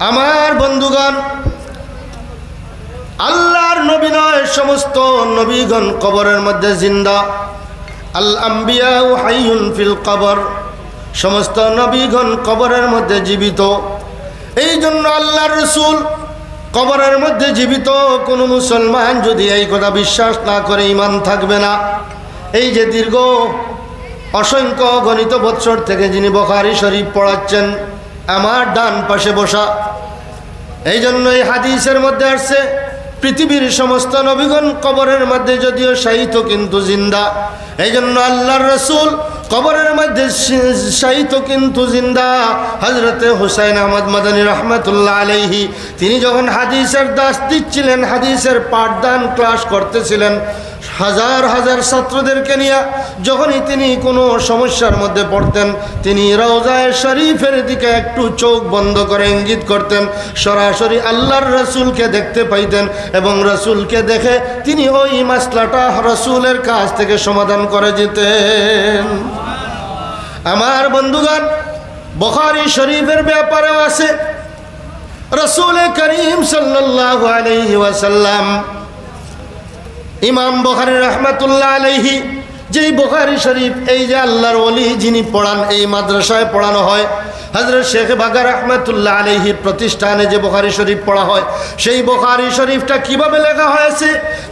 আমার বন্ধুগণ, আল্লাহর নবী নয়, সমস্ত নবীগণ কবরের মধ্যে জিন্দা। আল আম্বিয়া হাইয়ুন ফিল কবর, সমস্ত নবীগণ কবরের মধ্যে জীবিত। এই জন্য আল্লাহর রাসূল কবরের মধ্যে জীবিত। কোনো মুসলমান যদি এই কথা বিশ্বাস না করে ঈমান থাকবে না। এই যে দীর্ঘ অসংখ্য গণিত বৎসর থেকে যিনি বুখারী শরীফ পড়াচ্ছেন, আমার ডান পাশে বসা, এই জন্য এই হাদিসের মধ্যে আসছে পৃথিবীর সমস্ত নবীগণ কবরের মধ্যে যদিও শায়িত কিন্তু জিন্দা। এই জন্য আল্লাহর রাসূল কবরের মধ্যে শায়িত কিন্তু জিন্দা। হযরতে হুসাইন আহমদ মাদানী রহমাতুল্লাহ আলাইহি তিনি যখন হাদিসের দাস দিচ্ছিলেন, হাদিসের পাঠদান ক্লাস করতেছিলেন হাজার হাজার ছাত্রদেরকে নিয়ে, যখনই তিনি কোনো সমস্যার মধ্যে পড়তেন তিনি রওজায়ে শরীফের দিকে একটু চোখ বন্ধ করে ইঙ্গিত করতেন, সরাসরি আল্লাহর রাসূলকে দেখতে পাইতেন এবং রাসূলকে দেখে তিনি ওই মাসলাটা রাসূলের কাছ থেকে সমাধান করে যেতেন। আমার বন্ধুগণ, বুখারী শরীফের ব্যাপারেও আছে রাসূল করিম সাল্লাল্লাহু আলাইহি ওয়াসাল্লাম, ইমাম বুখারী রাহমাতুল্লাহ আলাইহি, যেই বুখারী শরীফ এই যে আল্লাহর ওলি যিনি পড়ান, এই মাদ্রাসায় পড়ানো হয়, হযরত শেখ বাগা রহমাতুল্লাহ আলাইহির প্রতিষ্ঠানে যে বুখারী শরীফ পড়া হয়, সেই বুখারী শরীফটা কিভাবে লেখা হয়েছে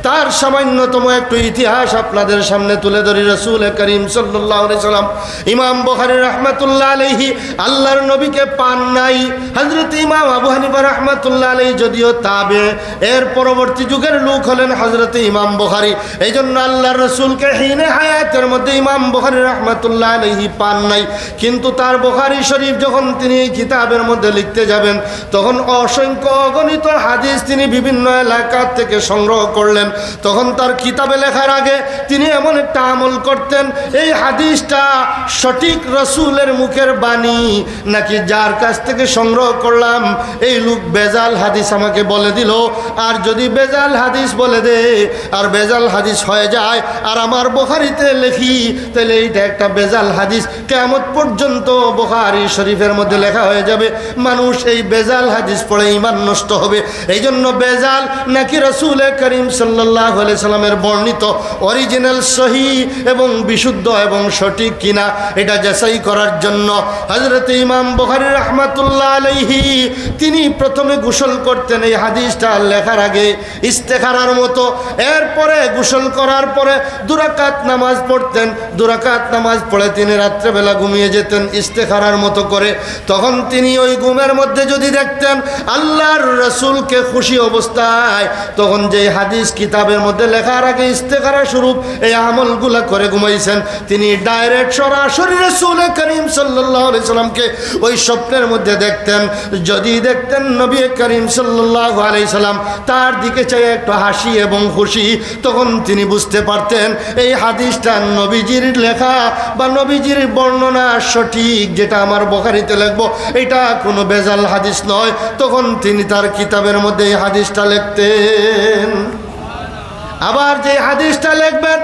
তার সামান্যতম একটু ইতিহাস আপনাদের সামনে তুলে ধরি। রাসূল করিম সাল্লাল্লাহু আলাইহি সাল্লাম ইমাম বুখারী রাহমাতুল্লাহ আলাইহি আল্লাহর নবীকে পান নাই। হযরত ইমাম আবু হানিফা রাহমাতুল্লাহ আলাইহি যদিও তাবে, এর পরবর্তী যুগের লোক হলেন হযরত ইমাম বুখারী। এই জন্য আল্লাহর রাসূলকে হিনে হায়াতের মধ্যে ইমাম বুখারী রাহমাতুল্লাহ আলাইহি পান নাই। কিন্তু তার বুখারী শরীফ যখন তিনি এই কিতাবের মধ্যে লিখতে যাবেন, তখন অসংখ্য অগণিত হাদিস তিনি বিভিন্ন এলাকা থেকে সংগ্রহ করলেন। তখন তার কিতাবে লেখার আগে তিনি এমন একটা আমল করতেন, এই হাদিসটা সঠিক রাসূলের মুখের বাণী নাকি যার কাছ থেকে সংগ্রহ করলাম এই লোক বেজাল হাদিস আমাকে বলে দিল, আর যদি বেজাল হাদিস বলে দে আর বেজাল হাদিস হয়ে যায় আর আমার বুখারীতে লিখি, তাহলে এইটা একটা বেজাল হাদিস, কিয়ামত পর্যন্ত বুখারী শরীফের মধ্যে লেখা হয়ে যাবে। মানুষ এই বেজাল হাদিস পড়ে ঈমান নষ্ট হবে। এই জন্য বেজাল নাকি রাসূল করিম সাল্লাল্লাহু আলাইহি সাল্লামের বর্ণিত অরিজিনাল সহিহ এবং বিশুদ্ধ এবং সঠিক কিনা এটা যাচাই করার জন্য হযরত ইমাম বুখারী রাহমাতুল্লাহ আলাইহি তিনি প্রথমে গোসল করতেন এই হাদিসটা লেখার আগে ইস্তেখারার মতো। এরপরে গোসল করার পরে 2 রাকাত নামাজ পড়তেন। 2 রাকাত নামাজ পড়ে তিনি রাত্রেবেলা ঘুমিয়ে যেতেন ইস্তেখারার মতো করে। তখন তিনি ওই ঘুমের মধ্যে যদি দেখতেন আল্লাহর রাসূলকে খুশি অবস্থায়, তখন যে হাদিস কিতাবের মধ্যে লেখার আগে ইস্তেখারা স্বরূপ এই আমলগুলা করে ঘুমাইছেন, তিনি ডাইরেক্ট সরাসরি রাসূল করিম সাল্লাল্লাহু আলাইহি সাল্লামকে ওই স্বপ্নের মধ্যে দেখতেন। যদি দেখতেন নবী করিম সাল্লাল্লাহু আলাইহি সাল্লাম তার দিকে চেয়ে একটু হাসি এবং খুশি, তখন তিনি বুঝতে পারতেন এই হাদিসটা নবীজির লেখা বা নবীজির বর্ণনা সঠিক, যেটা আমার বুখারীতে লিখবো এটা কোনো বেজাল হাদিস নয়। তখন তিনি তার কিতাবের মধ্যে এই হাদিসটা লিখতেন। আবার যে হাদিসটা লিখবেন,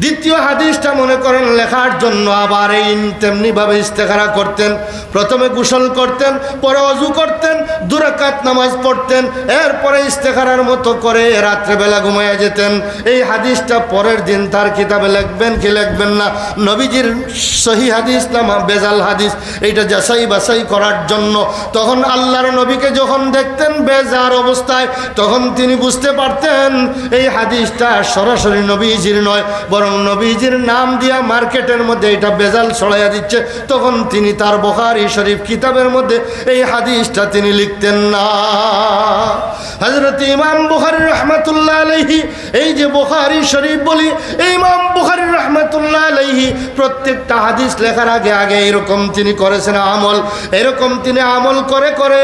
দ্বিতীয় হাদিসটা মনে করেন লেখার জন্য আবার এই তেমনিভাবে ইস্তেখারা করতেন। প্রথমে গোসল করতেন, পরে ওযু করতেন, 2 রাকাত নামাজ পড়তেন, এরপরে ইস্তেখারার মতো করে রাত্রেবেলা ঘুমাইয়া যেতেন। এই হাদিসটা পরের দিন তার কিতাবে লিখবেন কি লিখবেন না, নবীজির সহিহ হাদিস না বেজাল হাদিস, এইটা যাচাই বাছাই করার জন্য। তখন আল্লাহর নবীকে যখন দেখতেন বেজার অবস্থায়, তখন তিনি বুঝতে পারতেন এই হাদিসটা সরাসরি নবীজির নয়, বরং নবীজির নাম দিয়া মার্কেটের মধ্যে এটা বেজাল ছড়াইয়া দিচ্ছে। তখন তিনি তার বুখারী শরীফ কিতাবের মধ্যে এই হাদিসটা তিনি লিখতেন না। হযরত ইমাম বুখারী রাহমাতুল্লাহ আলাইহি এই যে বুখারী শরীফ বলি, এই ইমাম বুখারী রাহমাতুল্লাহ আলাইহি প্রত্যেকটা হাদিস লেখার আগে আগে এরকম তিনি করেছেন আমল। এরকম তিনি আমল করে করে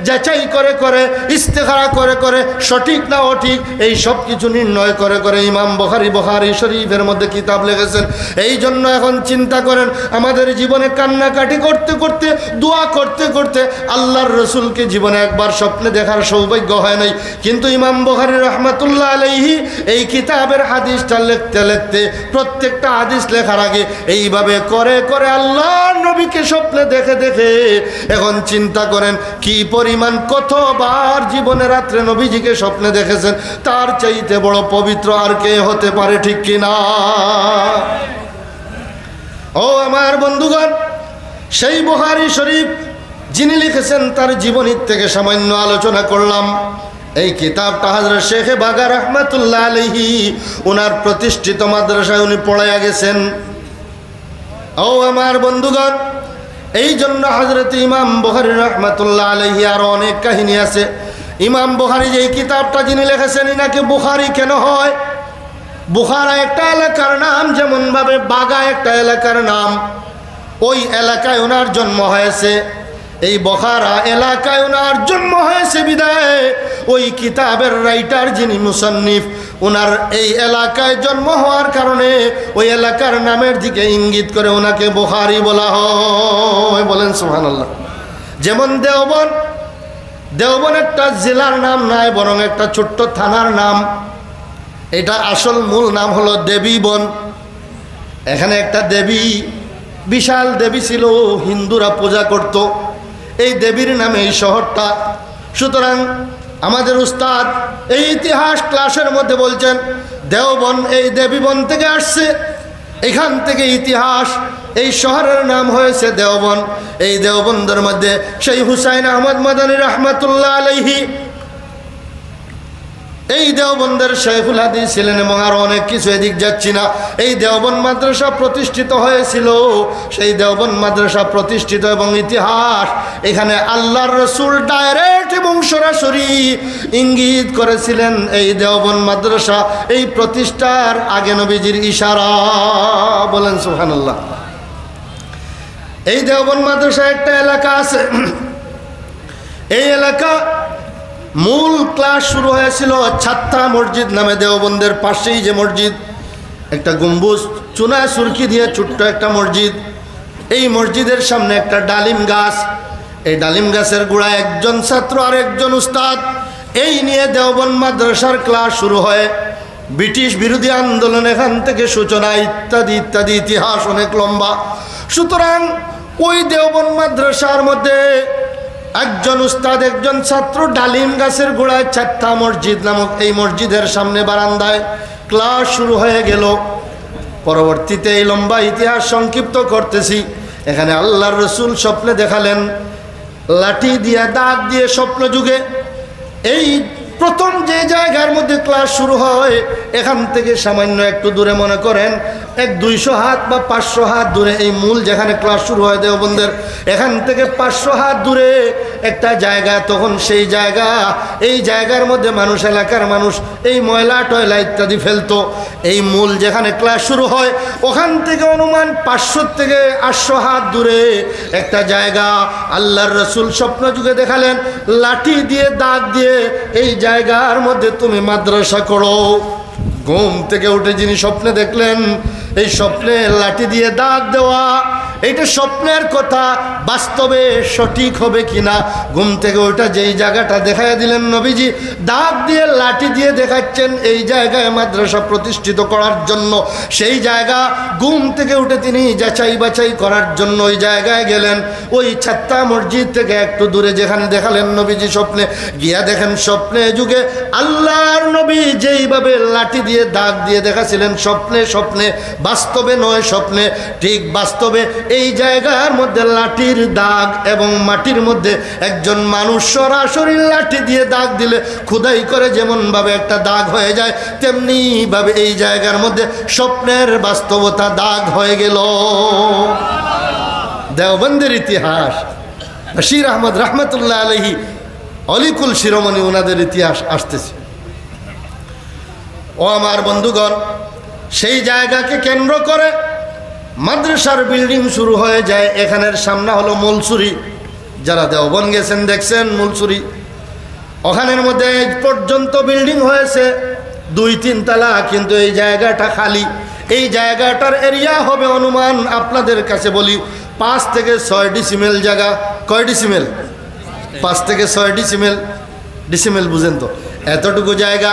যাচাই করে করে ইস্তেখারা করে করে সঠিক না অঠিক এই সব কিছু নির্ণয় করে করে ইমাম বুখারী বুখারী শরীফের শরীফের মধ্যে কিতাব লিখেছেন। এই জন্য এখন চিন্তা করেন, আমাদের জীবনে কান্নাকাটি করতে করতে, দোয়া করতে করতে আল্লাহর রসুলকে জীবনে একবার স্বপ্নে দেখার সৌভাগ্য হয় নাই, কিন্তু ইমাম বুখারী রাহমাতুল্লাহ আলাইহি এই কিতাবের হাদিসটা লিখতে লিখতে প্রত্যেকটা হাদিস লেখার আগে এইভাবে করে করে আল্লাহর নবীকে স্বপ্নে দেখে দেখে এখন চিন্তা করেন কি পরিমাণ কতবার জীবনে রাত্রে নবীজিকে স্বপ্নে দেখেছেন। তার চাইতে বড় পবিত্র আর কে হতে পারে, ঠিক কিনা? ও আমার বন্ধুগণ, সেই বুখারী শরীফ যিনি লিখেছেন তার জীবনী থেকে সামান্য আলোচনা করলাম। এই কিতাবটা হযরত শেখ বাগা রাহমাতুল্লাহ আলাইহি ওনার প্রতিষ্ঠিত মাদ্রাসায় উনি পড়াইয়া গেছেন। ও আমার বন্ধুগণ, এই জন্য হযরত ইমাম বুখারী রাহমাতুল্লাহ আলাইহি আরো অনেক কাহিনী আছে। ইমাম বুখারী যে কিতাবটা যিনি লিখেছেন, ইনাকে বুখারী কেন হয়? বুখারা একটা এলাকার নাম, যেমন ভাবে বাগা একটা এলাকার নাম। ওই এলাকায় ওনার জন্ম হয়েছে, এই বুখারা এলাকায় ওনার জন্ম হয়েছে বিদায় ওই কিতাবের রাইটার যিনি মুসান্নিফ, ওনার এই এলাকায় জন্ম হওয়ার কারণে ওই এলাকার নামের দিকে ইঙ্গিত করে ওনাকে বুখারী বলা হয়। বলেন সুবহানাল্লাহ। যেমন দেওবন একটা জেলার নাম নয়, বরং একটা ছোট্ট থানার নাম। এটা আসল মূল নাম হলো দেবীবন। এখানে একটা দেবী, বিশাল দেবী ছিল, হিন্দুরা পূজা করত। এই দেবীর নামে এই শহরটা। সুতরাং আমাদের উস্তাদ এই ইতিহাস ক্লাসের মধ্যে বলছেন দেওবন এই দেবীবন থেকে আসছে, এখান থেকে ইতিহাস, এই শহরের নাম হয়েছে দেওবন। এই দেওবন্দের মধ্যে সেই হুসাইন আহমদ মাদানী রাহমাতুল্লাহ আলাইহি এই দেওবন্দের শাইখুল হাদিস ছিলেন, এবং আরো অনেক কিছু, এদিক যাচ্ছি না। এই দেওবন মাদ্রাসা প্রতিষ্ঠিত হয়েছিল। সেই দেওবন মাদ্রাসা প্রতিষ্ঠিত এবং ইতিহাস, এখানে আল্লাহর রাসূল ডাইরেক্ট এবং সরাসরি ইঙ্গিত করেছিলেন এই দেওবন মাদ্রাসা এই প্রতিষ্ঠার আগে নবীজির ইশারা। বলেন সুবহানাল্লাহ। এই দেওবন মাদ্রাসা একটা এলাকা আছে, এই এলাকা মূল ক্লাস শুরু হয়েছিল ছাত্রা মসজিদ নামে, দেওবন্দের পাশেই যে মসজিদ, একটা গম্বুজ চুনা সুরকি দিয়ে ছোট্ট একটা মসজিদ। এই মসজিদের সামনে একটা ডালিম গাছ, এই ডালিম গাছের গোড়ায় একজন ছাত্র আর একজন উস্তাদ, এই নিয়ে দেওবন মাদ্রাসার ক্লাস শুরু হয়। ব্রিটিশ বিরোধী আন্দোলন এখান থেকে সূচনা, ইত্যাদি ইত্যাদি, ইতিহাস অনেক লম্বা। সুতরাং ওই দেওবন মাদ্রাসার মধ্যে একজন উস্তাদ একজন ছাত্র ডালিম গাছের গোড়ায় ছাত্রা মসজিদ নামক এই মসজিদের সামনে বারান্দায় ক্লাস শুরু হয়ে গেল। পরবর্তীতে এই লম্বা ইতিহাস সংক্ষিপ্ত করতেছি। এখানে আল্লাহর রসুল স্বপ্নে দেখালেন, লাঠি দিয়ে দাগ দিয়ে স্বপ্ন যুগে এই প্রথম যে জায়গার মধ্যে ক্লাস শুরু হয় এখান থেকে সামান্য একটু দূরে, মনে করেন 100-200 হাত বা 500 হাত দূরে, এই মূল যেখানে ক্লাস শুরু হয় দেওবন্দের, এখান থেকে 500 হাত দূরে একটা জায়গা। তখন সেই জায়গা, এই জায়গার মধ্যে মানুষ, এলাকার মানুষ এই ময়লা টয়লা ইত্যাদি ফেলতো। এই মূল যেখানে ক্লাস শুরু হয় ওখান থেকে অনুমান 500 থেকে 800 হাত দূরে একটা জায়গা আল্লাহর রসুল স্বপ্ন যুগে দেখালেন, লাঠি দিয়ে দাগ দিয়ে এই জায়গার মধ্যে তুমি মাদ্রাসা করো। ঘুম থেকে উঠে যিনি স্বপ্নে দেখলেন, এই স্বপ্নে লাঠি দিয়ে দাগ দেওয়া, এইটা স্বপ্নের কথা, বাস্তবে সঠিক হবে কিনা, ঘুম থেকে ওইটা যেই জায়গাটা দেখাইয়া দিলেন নবীজি, দাগ দিয়ে লাঠি দিয়ে দেখাচ্ছেন এই জায়গায় মাদ্রাসা প্রতিষ্ঠিত করার জন্য। সেই জায়গা ঘুম থেকে উঠে তিনি যাচাই বাছাই করার জন্য ওই জায়গায় গেলেন। ওই ছাত্রা মসজিদ থেকে একটু দূরে যেখানে দেখালেন নবীজি স্বপ্নে, গিয়া দেখেন স্বপ্নে যুগে আল্লাহর নবী যেইভাবে লাঠি দিয়ে দাগ দিয়ে দেখাছিলেন স্বপ্নে, স্বপ্নে বাস্তবে নয়, স্বপ্নে ঠিক বাস্তবে এই জায়গার মধ্যে লাঠির দাগ এবং মাটির মধ্যে একজন মানুষ সরাসরি লাঠি দিয়ে দাগ দিলে খোদাই করে যেমন ভাবে একটা দাগ হয়ে যায়, তেমনি ভাবে এই জায়গার মধ্যে স্বপ্নের বাস্তবতা দাগ হয়ে গেল। দেওবন্দের ইতিহাস, বশির আহমদ রহমতুল্লাহ আলাইহি অলিকুল শিরোমণি, ওনাদের ইতিহাস আসতেছে। ও আমার বন্ধুগণ, সেই জায়গাকে কেন্দ্র করে মাদ্রাসার বিল্ডিং শুরু হয়ে যায়। এখানের সামনে হলো মূলসুরি, যারা দেওবন গেছেন দেখছেন মূলসুরি, ওখানের মধ্যে পর্যন্ত বিল্ডিং হয়েছে 2-3 তলা, কিন্তু এই জায়গাটা খালি। এই জায়গাটার এরিয়া হবে অনুমান আপনাদের কাছে বলি 5 থেকে 6 ডিসিমেল জায়গা। কয় ডিসিমেল? 5 থেকে 6 ডিসিমেল। ডিসিমেল বুঝেন তো? এতটুকু জায়গা।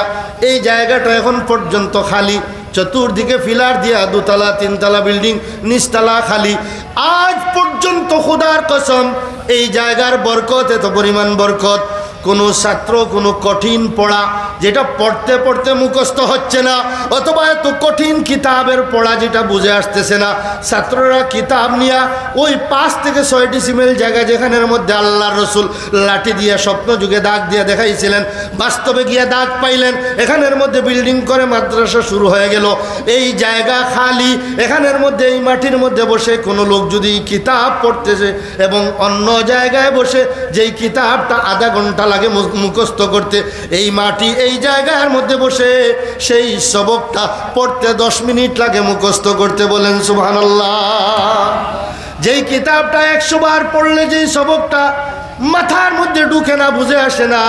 এই জায়গাটা এখন পর্যন্ত খালি, চতুর্দিকে ফিলার দিয়া 2 তলা 3 তলা বিল্ডিং, নিচতলা খালি। আজ পর্যন্ত খোদার কসম এই জায়গার বরকত, এত পরিমাণ বরকত, কোনো ছাত্র কোনো কঠিন পড়া যেটা পড়তে পড়তে মুখস্থ হচ্ছে না, অথবা এত কঠিন কিতাবের পড়া যেটা বুঝে আসতেছে না, ছাত্ররা কিতাব নিয়ে ওই 5 থেকে 6 ডিসিমেল জায়গা যেখানের মধ্যে আল্লাহর রসুল লাঠি দিয়ে স্বপ্ন যুগে দাগ দিয়ে দেখাইছিলেন, বাস্তবে গিয়ে দাগ পাইলেন, এখানের মধ্যে বিল্ডিং করে মাদ্রাসা শুরু হয়ে গেল। এই জায়গা খালি, এখানের মধ্যে এই মাটির মধ্যে বসে কোনো লোক যদি কিতাব পড়তেছে এবং অন্য জায়গায় বসে যেই কিতাবটা আধা ঘন্টা লাগে মুখস্থ করতে, এই মাটি এই জায়গার মধ্যে বসে সেই সবকটা পড়তে 10 মিনিট লাগে মুখস্থ করতে। বলেন সুবহানাল্লাহ। যেই কিতাবটা 100 বার পড়লে যেই সবকটা মাথার মধ্যে ঢুকে না, বুঝে আসে না,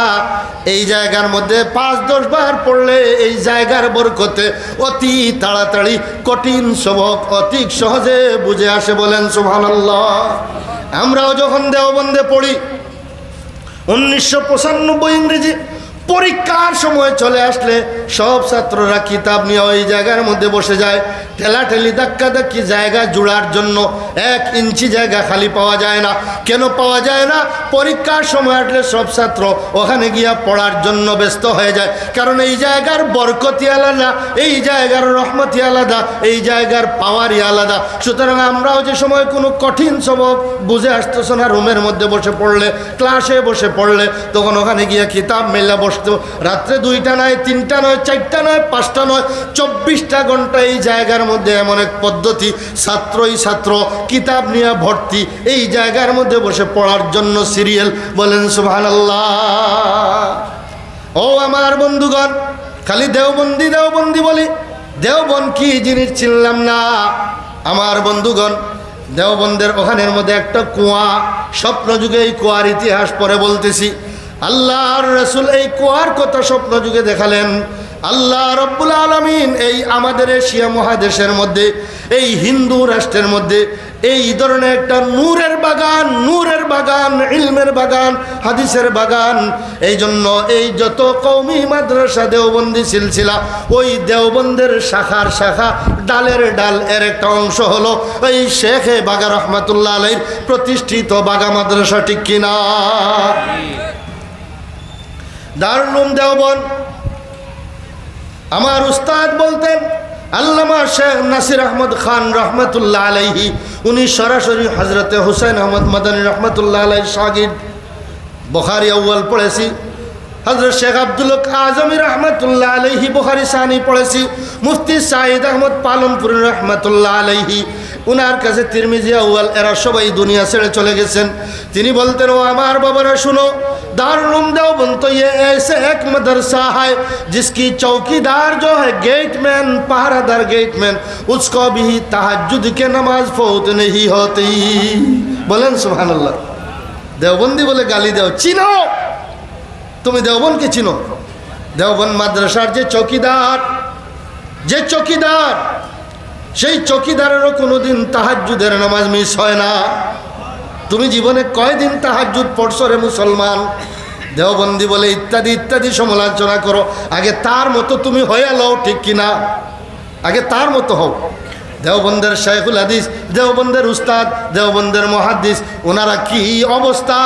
এই জায়গার মধ্যে 5-10 বার পড়লে এই জায়গার বরকতে অতি তাড়াতাড়ি কঠিন সবক অতি সহজে বুঝে আসে। বলেন সুবহানাল্লাহ। আমরাও যখন দেওবন্দে পড়ি 1995 ইংরেজি পরীক্ষার সময় চলে আসলে সব ছাত্ররা কিতাব নিয়ে ওই জায়গার মধ্যে বসে যায়, ঠেলাঠেলি ধাক্কাধাক্কি জায়গা জুড়ার জন্য 1 ইঞ্চি জায়গা খালি পাওয়া যায় না। কেন পাওয়া যায় না? পরীক্ষার সময় আসলে সব ছাত্র ওখানে গিয়া পড়ার জন্য ব্যস্ত হয়ে যায়, কারণ এই জায়গার বরকতি আলাদা, এই জায়গার রহমতি আলাদা, এই জায়গার পাওয়ারই আলাদা। সুতরাং আমরাও যে সময় কোনো কঠিন সবক বুঝে আসতেছে না, রুমের মধ্যে বসে পড়লে, ক্লাসে বসে পড়লে, তখন ওখানে গিয়া কিতাব মেলা বসতে, রাত্রে 2টা নয় 3টা নয় 4টা নয় 5টা নয় 24টা ঘন্টা এই জায়গার মধ্যে এমন এক পদ্ধতি, ছাত্রই ছাত্র কিতাব নিয়ে ভর্তি, এই জায়গার মধ্যে বসে পড়ার জন্য সিরিয়াল। বলেন সুবহানাল্লাহ। ও আমার বন্ধুগণ, খালি দেওবন্দি দেওবন্দি বলি, দেওবন্দ কি জিনিস চিনলাম না। আমার বন্ধুগণ, দেওবন্দের ওখানের মধ্যে একটা কুয়া, স্বপ্ন যুগে এই কুয়ার ইতিহাস পরে বলতেছি। আল্লাহর রাসূল এই কুয়ার কথা স্বপ্ন যুগে দেখালেন। আল্লাহ রব্বুল আলামিন এই আমাদের এশিয়া মহাদেশের মধ্যে, এই হিন্দু রাষ্ট্রের মধ্যে এই ধরনের একটা নূরের বাগান, নূরের বাগান, ইলমের বাগান, হাদিসের বাগান। এই জন্য এই যত কওমি মাদ্রাসা দেওবন্দি সিলসিলা, ওই দেওবন্দের শাখার শাখা, ডালের ডাল, এর একটা অংশ হলো ওই শেখে বাগা রহমাতুল্লাহ আলাইহির প্রতিষ্ঠিত বাগা মাদ্রাসা। ঠিক কিনা? দারুল উলুম দেওবন্দ। আমার উস্তাদ বলতেন আল্লামা শেখ নাসির আহমদ খান রহমতুল্লাহ আলাইহি, উনি সরাসরি হজরতে হুসাইন আহমদ মাদানী রহমতুল্লাহ আলাইহি শাগির্দ। বুখারী আউয়াল পড়েছি, হজরত শেখ আব্দুল আজমি রহমতুল্লাহ আলাইহি বুখারী সানি পড়েছি, মুফতি সাঈদ আহমদ পালনপুরি রহমতুল্লাহ আলাইহি, উনার কাছে তিরমিজি আউয়াল, এরা সবাই দুনিয়া ছেড়ে চলে গেছেন। তিনি বলতেন, ও আমার বাবারা শুনো, दारुल उलूम देवबंद तो ये ऐसे एक मदरसा है जिसकी चौकीदार जो है गेटमैन, पहरादार गेटमैन, उसको भी तहज्जुद के नमाज फौत नहीं होती। बोलें सुभान अल्लाह। देवबंदी बोले गाली देव, चिनो तुम्हें देवबंद के चिनो। देवबंद माद्रासार जे चौकीदार সেই চৌকিদারেরও কোনোদিন তাহাজ্জুদের নামাজ মিস হয় না। তুমি জীবনে কয়দিন তাহাজ্জুদ পড়ছো রে মুসলমান? দেওবন্দি বলে ইত্যাদি ইত্যাদি সমালোচনা করো, আগে তার মতো তুমি হয়ে লও। ঠিক কিনা? আগে তার মতো হও। দেওবন্দের শাইখুল হাদিস, দেওবন্দের উস্তাদ, দেওবন্দের মুহাদ্দিস, ওনারা কি অবস্থা,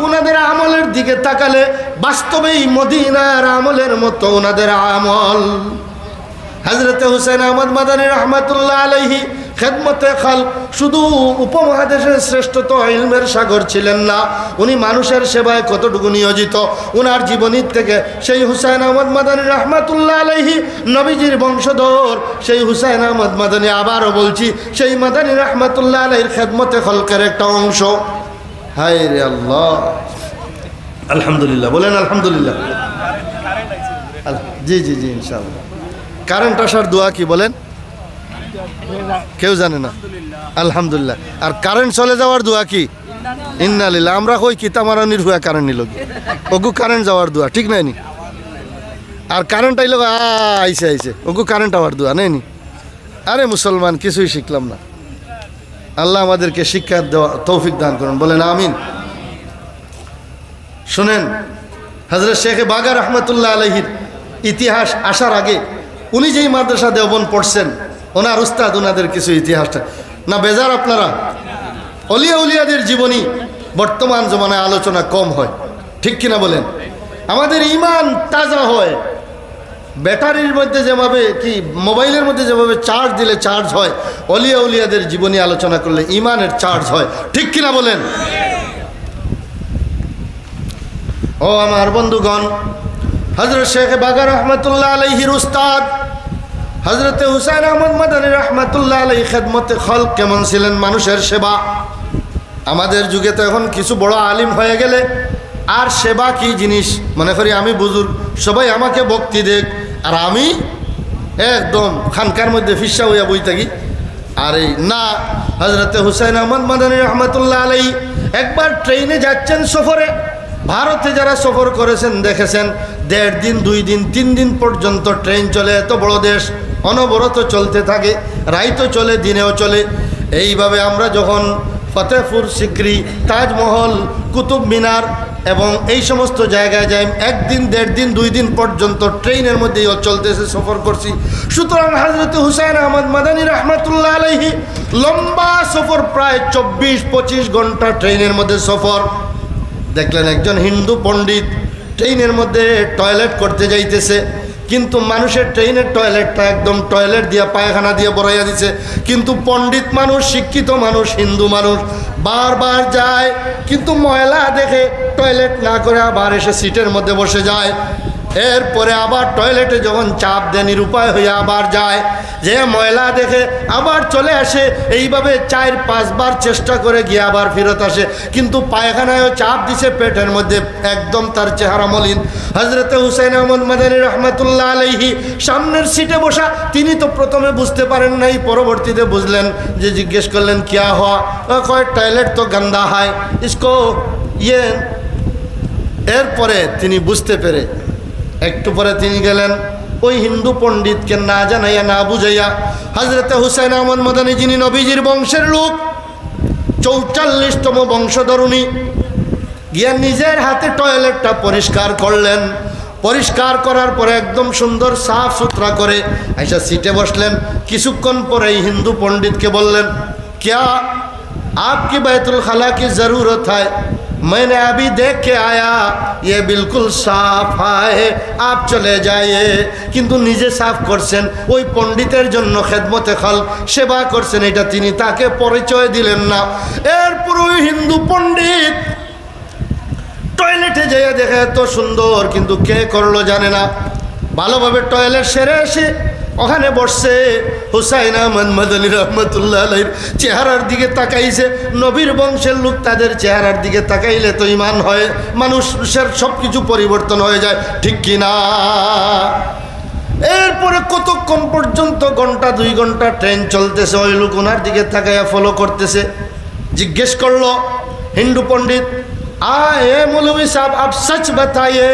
ওনাদের আমলের দিকে তাকালে বাস্তবেই মদিনার আমলের মতো ওনাদের আমল। হযরত হুসাইন আহমদ মাদানী রহমাতুল্লাহ আলাইহি খেদমতে খালক, শুধু উপমহাদেশের শ্রেষ্ঠতম ইলমের সাগর ছিলেন না, উনি মানুষের সেবায় কতটুকু নিয়োজিত। ওনার জীবনী থেকে সেই হুসাইন আহমদ মাদানী রহমাতুল্লাহ আলাইহি, নবীজির বংশধর সেই হুসাইন আহমদ মাদানী, আবারও বলছি সেই মাদানী রহমাতুল্লাহ আলাইহির খেদমতে খালকের একটা অংশ। হায় রে আল্লাহ, আলহামদুলিল্লাহ বলেন আলহামদুলিল্লাহ। জি জি জি ইনশাআল্লাহ। কারেন্ট আসার দোয়া কি বলেন? কেউ জানে না। আলহামদুলিল্লাহ। আর কারেন্ট চলে যাওয়ার দোয়া কি? ইন্না লিল্লাহ। আমরা কই কিতামারানির হুয়া কারেন্ট নিল, ওগু কারেন্ট যাওয়ার দোয়া ঠিক নাই নি? আর কারেন্ট আইল আইসে আইসে, ওগু কারেন্ট আওয়ার দোয়া নেই নি? আরে মুসলমান, কিছুই শিখলাম না। আল্লাহ আমাদেরকে শিক্ষা দেওয়া তৌফিক দান করুন, বলেন আমিন। শুনেন, হযরত শেখ বাগা রহমতুল্লাহ আলাইহির ইতিহাস আসার আগে উনি যেই মাদ্রাসা দেওবন্দ পড়ছেন, ওনার উস্তাদ ওনাদের কিছু ইতিহাসটা না বেজার আপনারা। অলিয়া উলিয়াদের জীবনী বর্তমান জমানায় আলোচনা কম হয়, ঠিক কিনা বলেন? আমাদের ঈমান তাজা হয়। ব্যাটারির মধ্যে যেভাবে কি মোবাইলের মধ্যে যেভাবে চার্জ দিলে চার্জ হয়, অলিয়া উলিয়াদের জীবনী আলোচনা করলে ঈমানের চার্জ হয়, ঠিক কিনা বলেন? ও আমার বন্ধুগণ, হযরত শেখ বাগা রহমতুল্লাহ আলাইহির উস্তাদ হযরত হুসাইন আহমদ মাদানী রহমতুল্লাহ আলাইহি খেদমতে খলক কেমন ছিলেন, মানুষের সেবা। আমাদের যুগে তো এখন কিছু বড় আলিম হয়ে গেলে আর সেবা কি জিনিস মনে করি আমি বুজুর্গ, সবাই আমাকে ভক্তি দেখ, আর আমি একদম খানকার মধ্যে ফিসা হইয়া বই থাকি। আর এই না, হযরত হুসাইন আহমদ মাদানী রহমতুল্লাহ আলাইহি একবার ট্রেনে যাচ্ছেন সফরে। ভারতে যারা সফর করেছেন দেখেছেন, 1.5 দিন 2 দিন 3 দিন পর্যন্ত ট্রেন চলে। এত বড় দেশ অনবরত চলতে থাকে, রাইতও চলে দিনেও চলে। এইভাবে আমরা যখন ফতেহপুর সিকরি, তাজমহল, কুতুব মিনার এবং এই সমস্ত জায়গায় যাই, 1 দিন 1.5 দিন 2 দিন পর্যন্ত ট্রেনের মধ্যেই চলতেছে, সফর করছি। সুতরাং হযরত হুসাইন আহমদ মাদানী রহমতুল্লাহ আলাইহি লম্বা সফর, প্রায় 24-25 ঘন্টা ট্রেনের মধ্যে সফর। দেখলেন একজন হিন্দু পণ্ডিত ট্রেনের মধ্যে টয়লেট করতে যাইতেছে, কিন্তু মানুষের ট্রেনের টয়লেটটা একদম টয়লেট দিয়া পায়খানা দিয়ে বড়াইয়া দিছে। কিন্তু পণ্ডিত মানুষ, শিক্ষিত মানুষ, হিন্দু মানুষ বারবার যায়, কিন্তু ময়লা দেখে টয়লেট না করে আবার এসে সিটের মধ্যে বসে যায়। এরপরে আবার টয়লেটে যখন চাপ দেয়, নিরুপায় হয়ে আবার যায়, যে ময়লা দেখে আবার চলে আসে। এইভাবে 4-5 বার চেষ্টা করে গিয়ে আবার ফেরত আসে, কিন্তু পায়খানায়ও চাপ দিছে পেটের মধ্যে, একদম তার চেহারা মলিন। হযরত হুসাইন আহমদ মাদানী রহমতুল্লাহ আলাইহি সামনের সিটে বসা, তিনি তো প্রথমে বুঝতে পারেন নাই, পরবর্তীতে বুঝলেন। যে জিজ্ঞেস করলেন কিয়া হওয়া, কয় টয়লেট তো গন্দা হয় ইসকো ইয়ে। এরপরে তিনি বুঝতে পেরে একটু পরে তিনি গেলেন ওই হিন্দু পণ্ডিতকে না জানাইয়া না বুঝাইয়া, হযরত হুসাইন আহমদ মাদানী যিনি নবীজির বংশের লোক, 44তম বংশধরুনী, গিয়া নিজের হাতে টয়লেটটা পরিষ্কার করলেন। পরিষ্কার করার পরে একদম সুন্দর সাফ সুতরা করে আইসা সিটে বসলেন। কিছুক্ষণ পরে এই হিন্দু পণ্ডিতকে বললেন, क्या आपकी बैतुल खला की ज़रूरत है? मैंने अभी देख के आया, ये बिल्कुल साफ है, आप चले जाइए। কিন্তু নিজে সাফ করছেন, ওই পণ্ডিতের জন্য খেদমতে খাল সেবা করছেন, এটা তিনি তাকে পরিচয় দিলেন না। এরপর ওই হিন্দু পণ্ডিত টয়লেটে যেয়ে দেখে এত সুন্দর, কিন্তু কে করলো জানে না। ভালোভাবে টয়লেট সেরে এসে ওখানে বসছে। হুসাইন আহমদ মাদানী রহমতুল্লাহ আলাইহির চেহারার দিকে তাকাইছে। নবীর বংশের লোক, তাদের চেহারার দিকে তাকাইলে তো ঈমান হয়, মানুষের সব কিছু পরিবর্তন হয়ে যায়, ঠিক কিনা? এরপরে কতক্ষণ পর্যন্ত, 1-2 ঘন্টা ট্রেন চলতেছে, ওই লোক ওনার দিকে তাকাইয়া ফলো করতেছে। জিজ্ঞেস করলো হিন্দু পণ্ডিত, ए मौलवी साहब आप सच बताइए,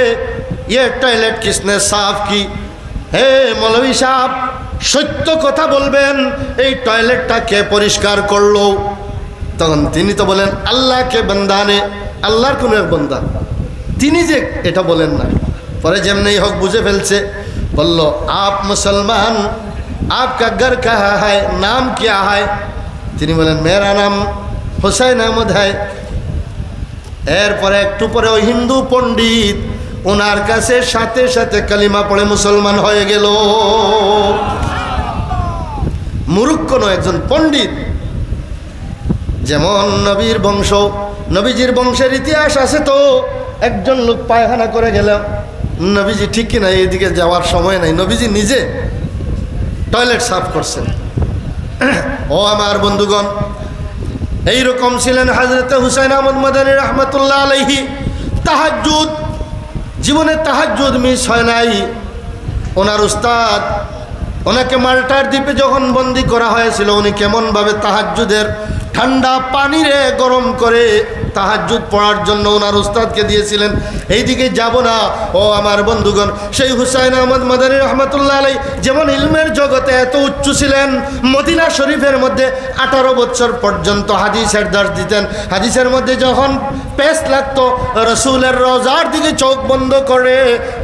ये टॉयलेट किसने साफ की? হে মৌলভী সাহেব, সত্য কথা বলবেন, এই টয়লেটটা কে পরিষ্কার করলো? তখন তিনি তো বলেন, আল্লাহকে বান্দা নে, আল্লাহর কোন এক বান্দা, তিনি যে এটা বলেন না। পরে যেমনি হোক বুঝে ফেলছে, বলল, আপ মুসলমান, आपका घर कहाँ है, नाम क्या है? তিনি বলেন, मेरा नाम হুসাইন আহমদ है। এরপরে একটু পরে ওই হিন্দু পণ্ডিত ওনার কাছে সাথে সাথে কালিমা পড়ে মুসলমান হয়ে গেল। মূর্খ নয়, একজন পণ্ডিত। যেমন নবীর বংশ, নবীজির বংশের ইতিহাস আছে তো, একজন লোক পায়খানা করে গেল, নবীজি ঠিক কিনা এইদিকে যাওয়ার সময় নাই, নবীজি নিজে টয়লেট সাফ করছেন। ও আমার বন্ধুগণ, এইরকম ছিলেন হযরত হুসাইন আহমদ মাদানী রহমতুল্লাহ আলাইহি। তাহাজ্জুদ, জীবনে তাহাজ্জুদ মিস হয় নাই। ওনার উস্তাদ, ওনাকে মাল্টার দ্বীপে যখন বন্দি করা হয়েছিল, উনি কেমনভাবে তাহাজ্জুদের ঠান্ডা পানিরে গরম করে তাহাজ্জুদ পড়ার জন্য ওনার উস্তাদকে দিয়েছিলেন। এইদিকে যাব না ও আমার বন্ধুগণ, সেই হুসাইন আহমদ মাদানী রহমতুল্লাহ আলাই যেমন ইলমের জগতে এত উচ্চ ছিলেন, মদিনা শরীফের মধ্যে 18 বছর পর্যন্ত হাদিসের দর্শ দিতেন। হাদিসের মধ্যে যখন পেশ লাগতো রসুলের রওজার দিকে চোখ বন্ধ করে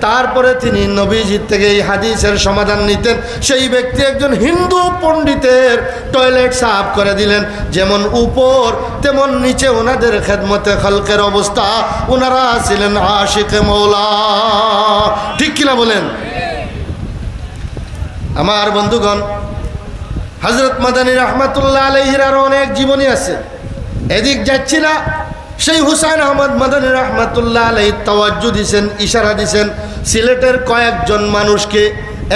তারপরে তিনি নবীজির থেকে এই হাদিসের সমাধান নিতেন। সেই ব্যক্তি একজন হিন্দু পণ্ডিতের টয়লেট সাফ করে দিলেন। যেমন উপর তেমন নিচে ওনাদের খেদমতে খালকের অবস্থা, ওনারা ছিলেন আশিকে মৌলা। ঠিক কিনা বলেন? আমার বন্ধুগণ, হযরত মাদানী রহমাতুল্লাহ আলাইহির আরো অনেক জীবনী আছে, এদিক যাচ্ছি না। সেই হুসাইন আহমদ মাদানী রহমাতুল্লাহ আলাইহি তাওয়াজ্জু দিছেন, ইশারা দিছেন সিলেটের কয়েকজন মানুষকে।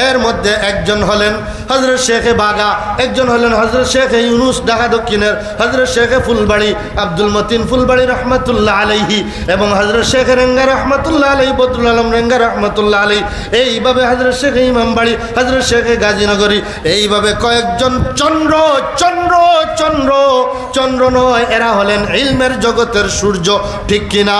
এর মধ্যে একজন হলেন হযরত শেখে বাগা, একজন হলেন হযরত শেখে ইউনুস ঢাকা দক্ষিণের, হযরত শেখে ফুলবাড়ি আব্দুল মতিন ফুলবাড়ি রহমাতুল্লাহ আলাইহি, এবং হযরত শেখে রেঙ্গা রহমাতুল্লাহ আলাইহি, বদরুল আলম রেঙ্গা রহমাতুল্লাহ আলাইহি। এইভাবে হযরত শেখে ইমামবাড়ি, হযরত শেখে গাজীনগরী, এইভাবে কয়েকজন চন্দ্র চন্দ্র চন্দ্র চন্দ্র নয়, এরা হলেন ইলমের জগতের সূর্য। ঠিক কিনা?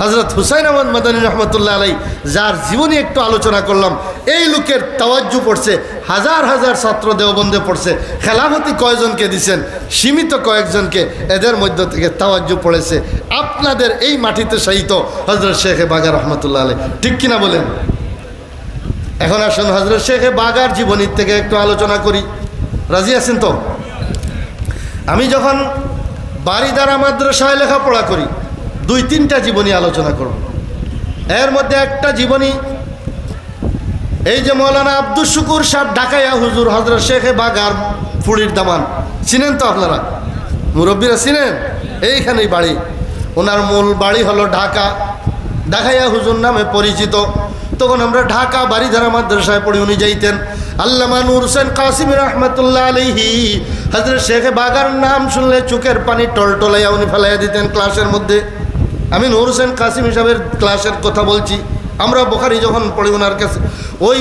হযরত হুসাইন আহমদ মাদানী রহমতুল্লাহ আলাই যার জীবনী একটু আলোচনা করলাম, এই লোকের তাওয়াজ্জু পড়ছে হাজার হাজার ছাত্র দেওবন্দে পড়ছে। খেলাফতি কয়জনকে দিছেন? সীমিত কয়েকজনকে, এদের মধ্য থেকে তাওয়াজ্জু পড়েছে আপনাদের এই মাটিতে শায়িত হযরত শেখে বাগা রহমতুল্লাহ আলাই। ঠিক কিনা বলেন? এখন আসুন হযরত শেখে বাগার জীবনীর থেকে একটু আলোচনা করি। রাজি আছেন তো? আমি যখন বারিদারা মাদ্রাসায় লেখাপড়া করি 2-3টা জীবনী আলোচনা করব। এর মধ্যে একটা জীবনী এই যে মৌলানা আব্দুল শুকুর সাহেব ঢাকাইয়া হুজুর হযরত শেখে বাগার ফুড়ির দামান, চিনেন তো আপনারা? মুরব্বীরা চিনেন? এইখানেই বাড়ি। ওনার মূল বাড়ি হলো ঢাকা, ঢাকাইয়া হুজুর নামে পরিচিত। তখন আমরা ঢাকা বারিধারা মাদ্রাসায় পড়ি, উনি যাইতেন। আল্লামা নূর হোসেন কাসিমি রহমতুল্লাহ আলাইহি হযরত শেখে বাগার নাম শুনলে চোখের পানি টলটলাইয়া উনি ফেলাইয়া দিতেন ক্লাসের মধ্যে। আমি নূর হোসেন কাসিম সাহেবের ক্লাসের কথা বলছি। আমরা বুখারী যখন পড়ি ওনার কাছে, ওই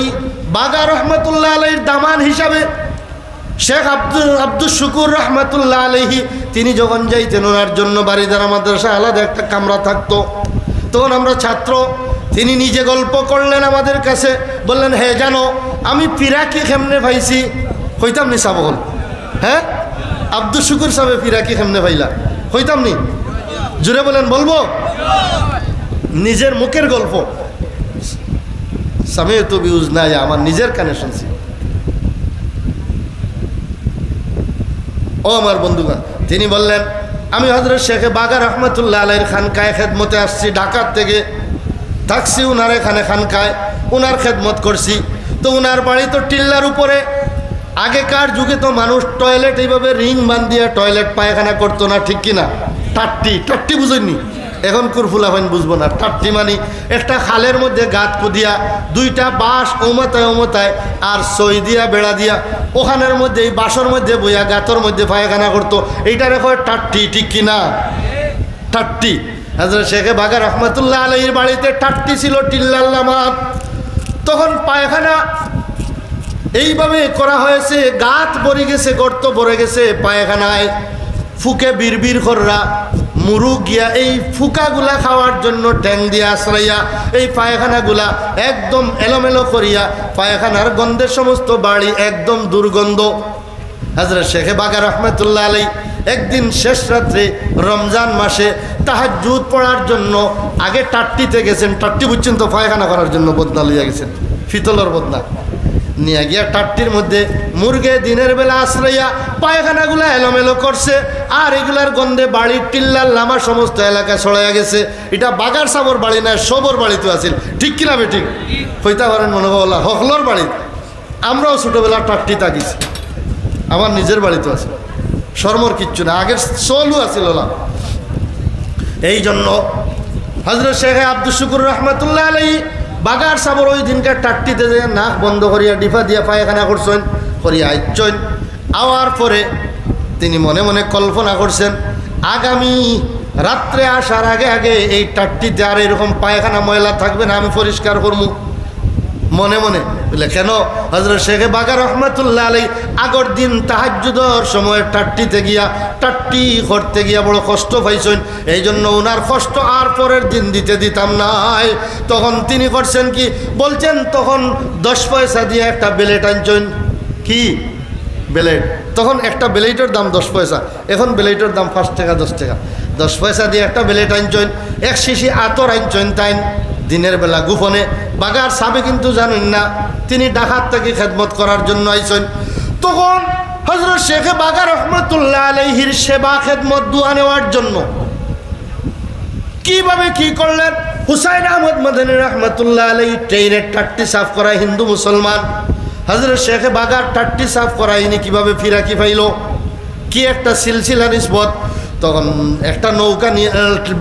বাগা রহমতুল্লাহ আলাইহির দামান হিসাবে শেখ আব্দুল শুকুর রহমতুল্লাহ আলাইহি তিনি যখন যাইতেন, ওনার জন্য বারিধারা মাদ্রাসা আলাদা একটা কামরা থাকতো। তখন আমরা ছাত্র, তিনি নিজে গল্প করলেন আমাদের কাছে, বললেন হে জানো আমি পিরাকি কেমনে পাইছি? হইতাম নি সাবল? হ্যাঁ, আব্দুল শুকুর সাহেব পিরাকি কেমনে পাইলা? হইতাম নি? জুড়ে বলেন, বলবো? নিজের মুখের গল্প, সামিয়তু বিউজনায়া, আমার নিজের কানে শুনছি। ও আমার বন্ধুগণ, তিনি বললেন আমি হযরত শেখে বাগা রহমতুল্লাহ আলাইহির খানকায় খেদমতে আসছি, ঢাকার থেকে থাকছি উনার এখানে খানকায়, উনার খেদমত করছি। তো উনার বাড়ি তো টিল্লার উপরে। আগেকার যুগে তো মানুষ টয়লেট এইভাবে রিং বান্ধিয়া টয়লেট পায়খানা করতো না, ঠিক কিনা? টাট্টি, টাট্টি বুঝেননি? এখন কুরফুলা হইন বুঝবো না। টাট্টি মানে একটা খালের মধ্যে গাত কুদিয়া 2টা বাঁশ ওমতায় ওমতায় আর সই দিয়া বেড়া দিয়া ওখানের মধ্যে এই বাঁশের মধ্যে বইয়া গাতর মধ্যে পায়খানা করতো, এইটারে কয় টাট্টি। ঠিক কিনা? টাট্টি। হযরত শেখে বাগা রহমতুল্লাহ আলাইহির বাড়িতে টাট্টি ছিল, টিল্লার লামাত। তখন পায়খানা এইভাবে করা হয়েছে, গাত ভরে গেছে, গর্ত ভরে গেছে পায়খানায়। ফুকে বিড়বির কররা মুরু গিয়া এই ফুকাগুলা খাওয়ার জন্য ট্যাং দিয়ে আশ্রাইয়া এই পায়খানাগুলা একদম এলোমেলো করিয়া পায়খানার গন্ধের সমস্ত বাড়ি একদম দুর্গন্ধ। হযরত শেখে বাগা রহমতুল্লাহ আলাইহি একদিন শেষ রাত্রে রমজান মাসে তাহাজ্জুদ পড়ার জন্য আগে টাট্টিতে গেছেন। টাট্টি বুঝছেন তো? পায়খানা করার জন্য বদনা লইয়া গেছেন, ফিতলের বদনা নিয়ে গিয়া টাট্টির মধ্যে মুরগে দিনের বেলা আশ্রইয়া পায়খানাগুলা এলোমেলো করছে, আর এগুলার গন্ধে বাড়ির টিল্লার লামা সমস্ত এলাকায় ছড়াইয়া গেছে। এটা বাগার সাবর বাড়ি না, সবর বাড়িতে আছিল। ঠিক কিনা বেঠিক? হইতে পারেন মনে বলা হকলর বাড়ি। আমরাও ছোটোবেলা টাট্টি তাকিছি, আমার নিজের বাড়িতে আছে, শর্মর কিচ্ছু না, আগের চলু আছিল ওলা। এই জন্য হযরত শেখে আব্দুল শুকুর রহমতুল্লাহ আলাইহি বাগার সাবর ওই দিনকার টাট্টিতে যে নাক বন্ধ করিয়া ডিফা দিয়া পায়খানা করছেন, করিয়া আইচ্ছেন। আওয়ার পরে তিনি মনে মনে কল্পনা করছেন আগামী রাত্রে আসার আগে আগে এই টাট্টিতে আর এরকম পায়খানা ময়লা থাকবে না, আমি পরিষ্কার করবো। মনে মনে বলে কেন? হযরত শেখ বাগা রহমাতুল্লাহ আলাইহি আগর দিন তাহাজ্জুদের সময় টাট্টি করতে গিয়া বড় কষ্ট পাইছেন, এই জন্য ওনার কষ্ট আর পরের দিন দিতে দিতাম নাই। তখন তিনি করছেন কি বলছেন, তখন 10 পয়সা দিয়ে একটা বেলেট আনছেন। কি বেলেট? তখন একটা বেলেটের দাম 10 পয়সা, এখন বেলেটের দাম 5 টাকা 10 টাকা। 10 পয়সা দিয়ে একটা বেলেট আনছেন, 1 শিশি আতর আনছেন। তাই দিনের বেলা গোপনে, বাগার সাবে কিন্তু জানেন না, তিনি ডাকাত থেকে খেদমত করার জন্য আইছেন। তখন হযরত শেখ বাগা রহমাতুল্লাহ আলাইহির সেবা খেদমত দোয়া নেওয়ার জন্য কিভাবে কি করলেন? হুসাইন আহমদ মাদানী রহমাতুল্লাহ আলাইহি ট্রেনের টাট্টি সাফ করায় হিন্দু মুসলমান, হযরত শেখ বাগার টাট্টি সাফ করায়নি কিভাবে ফিরাকি পাইল, কি একটা সিলসিলা নিসবত। তখন একটা নৌকা নিয়ে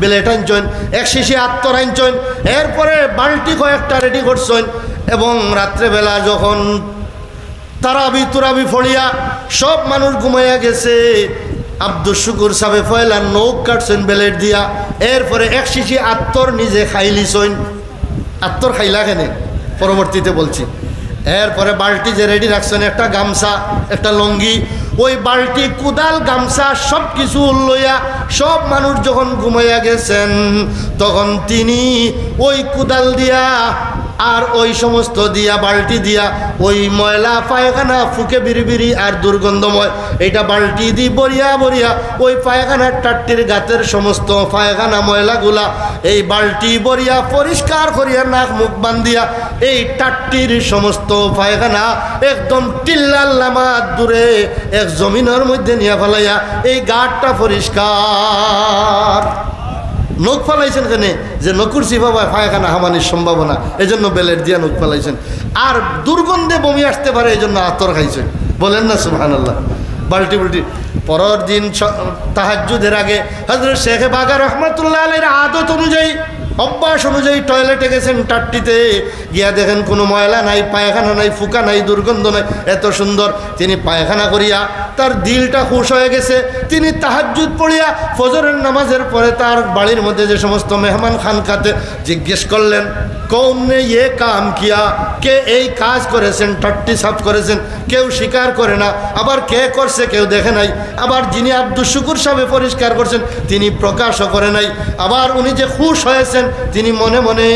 বেলেট আনছেন, 1 শিশি আতর আনছেন, এরপরে বালতি কয়েকটা রেডি করছেন। এবং রাত্রেবেলা যখন তারাবি ফড়িয়া সব মানুষ ঘুমাইয়া গেছে, আব্দুল শুকুর সাহেব পয়লা নৌক কাটছেন বেলেট দিয়া, এরপরে 1 শিশি আতর নিজে খাইলিছেন। আতর খাইলা কেনে পরবর্তীতে বলছি। এরপরে বালতি যে রেডি রাখছেন, একটা গামছা, একটা লঙ্গি, ওই বালতি, কুদাল, গামছা সব কিছু লইয়া সব মানুষ যখন ঘুমাইয়া গেছেন, তখন তিনি ওই কুদাল দিয়া আর ওই সমস্ত দিয়া বালতি দিয়া ওই ময়লা পায়খানা ফুকে বিড়ি আর দুর্গন্ধময় এইটা বালতি দিয়ে বরিয়া ওই পায়খানার টাট্টির গাতের সমস্ত পায়খানা ময়লাগুলা এই বালতি বরিয়া পরিষ্কার করিয়া নাক মুখ বান্ধিয়া এই টাট্টির সমস্ত পায়খানা একদম টিল্লাল্লামা দূরে এক জমিনের মধ্যে নিয়ে ফেলাইয়া এই গাটটা পরিষ্কার। নখ ফেলাইছেন কেন? যে নকুর সিফাবায় পায়খানা হামানির সম্ভাবনা, এই জন্য বেলেট দিয়া নখ ফেলাইছেন। আর দুর্গন্ধে বমি আসতে পারে, এই জন্য আতর খাইছেন। বলেন না সুবহানাল্লাহ। বাল্টি পরের দিন তাহাজ্জুদের আগে হযরত শেখ বাগা রহমাতুল্লাহ আলাইহির আদত অনুযায়ী, অভ্যাস অনুযায়ী টয়লেটে গেছেন, টাট্টিতে গিয়া দেখেন কোনো ময়লা নাই, পায়খানা নাই, ফুকা নাই, দুর্গন্ধ নাই, এত সুন্দর। তিনি পায়খানা করিয়া তার দিলটা খুশ হয়ে গেছে। তিনি তাহাজ্জুদ পড়িয়া ফজরের নামাজের পরে তার বাড়ির মধ্যে যে সমস্ত মেহমান খানকাতে জিজ্ঞেস করলেন, কৌনে ইয়ে কাম কিয়া, কে এই কাজ করেছেন, টাট্টি সাফ করেছেন? কেউ স্বীকার করে না, আবার কে করছে কেউ দেখে নাই। আবার যিনি আব্দুল শুকুর সাহেব পরিষ্কার করছেন তিনি প্রকাশও করে নাই। আবার উনি যে খুশ হয়েছেন তিনি মনে মনে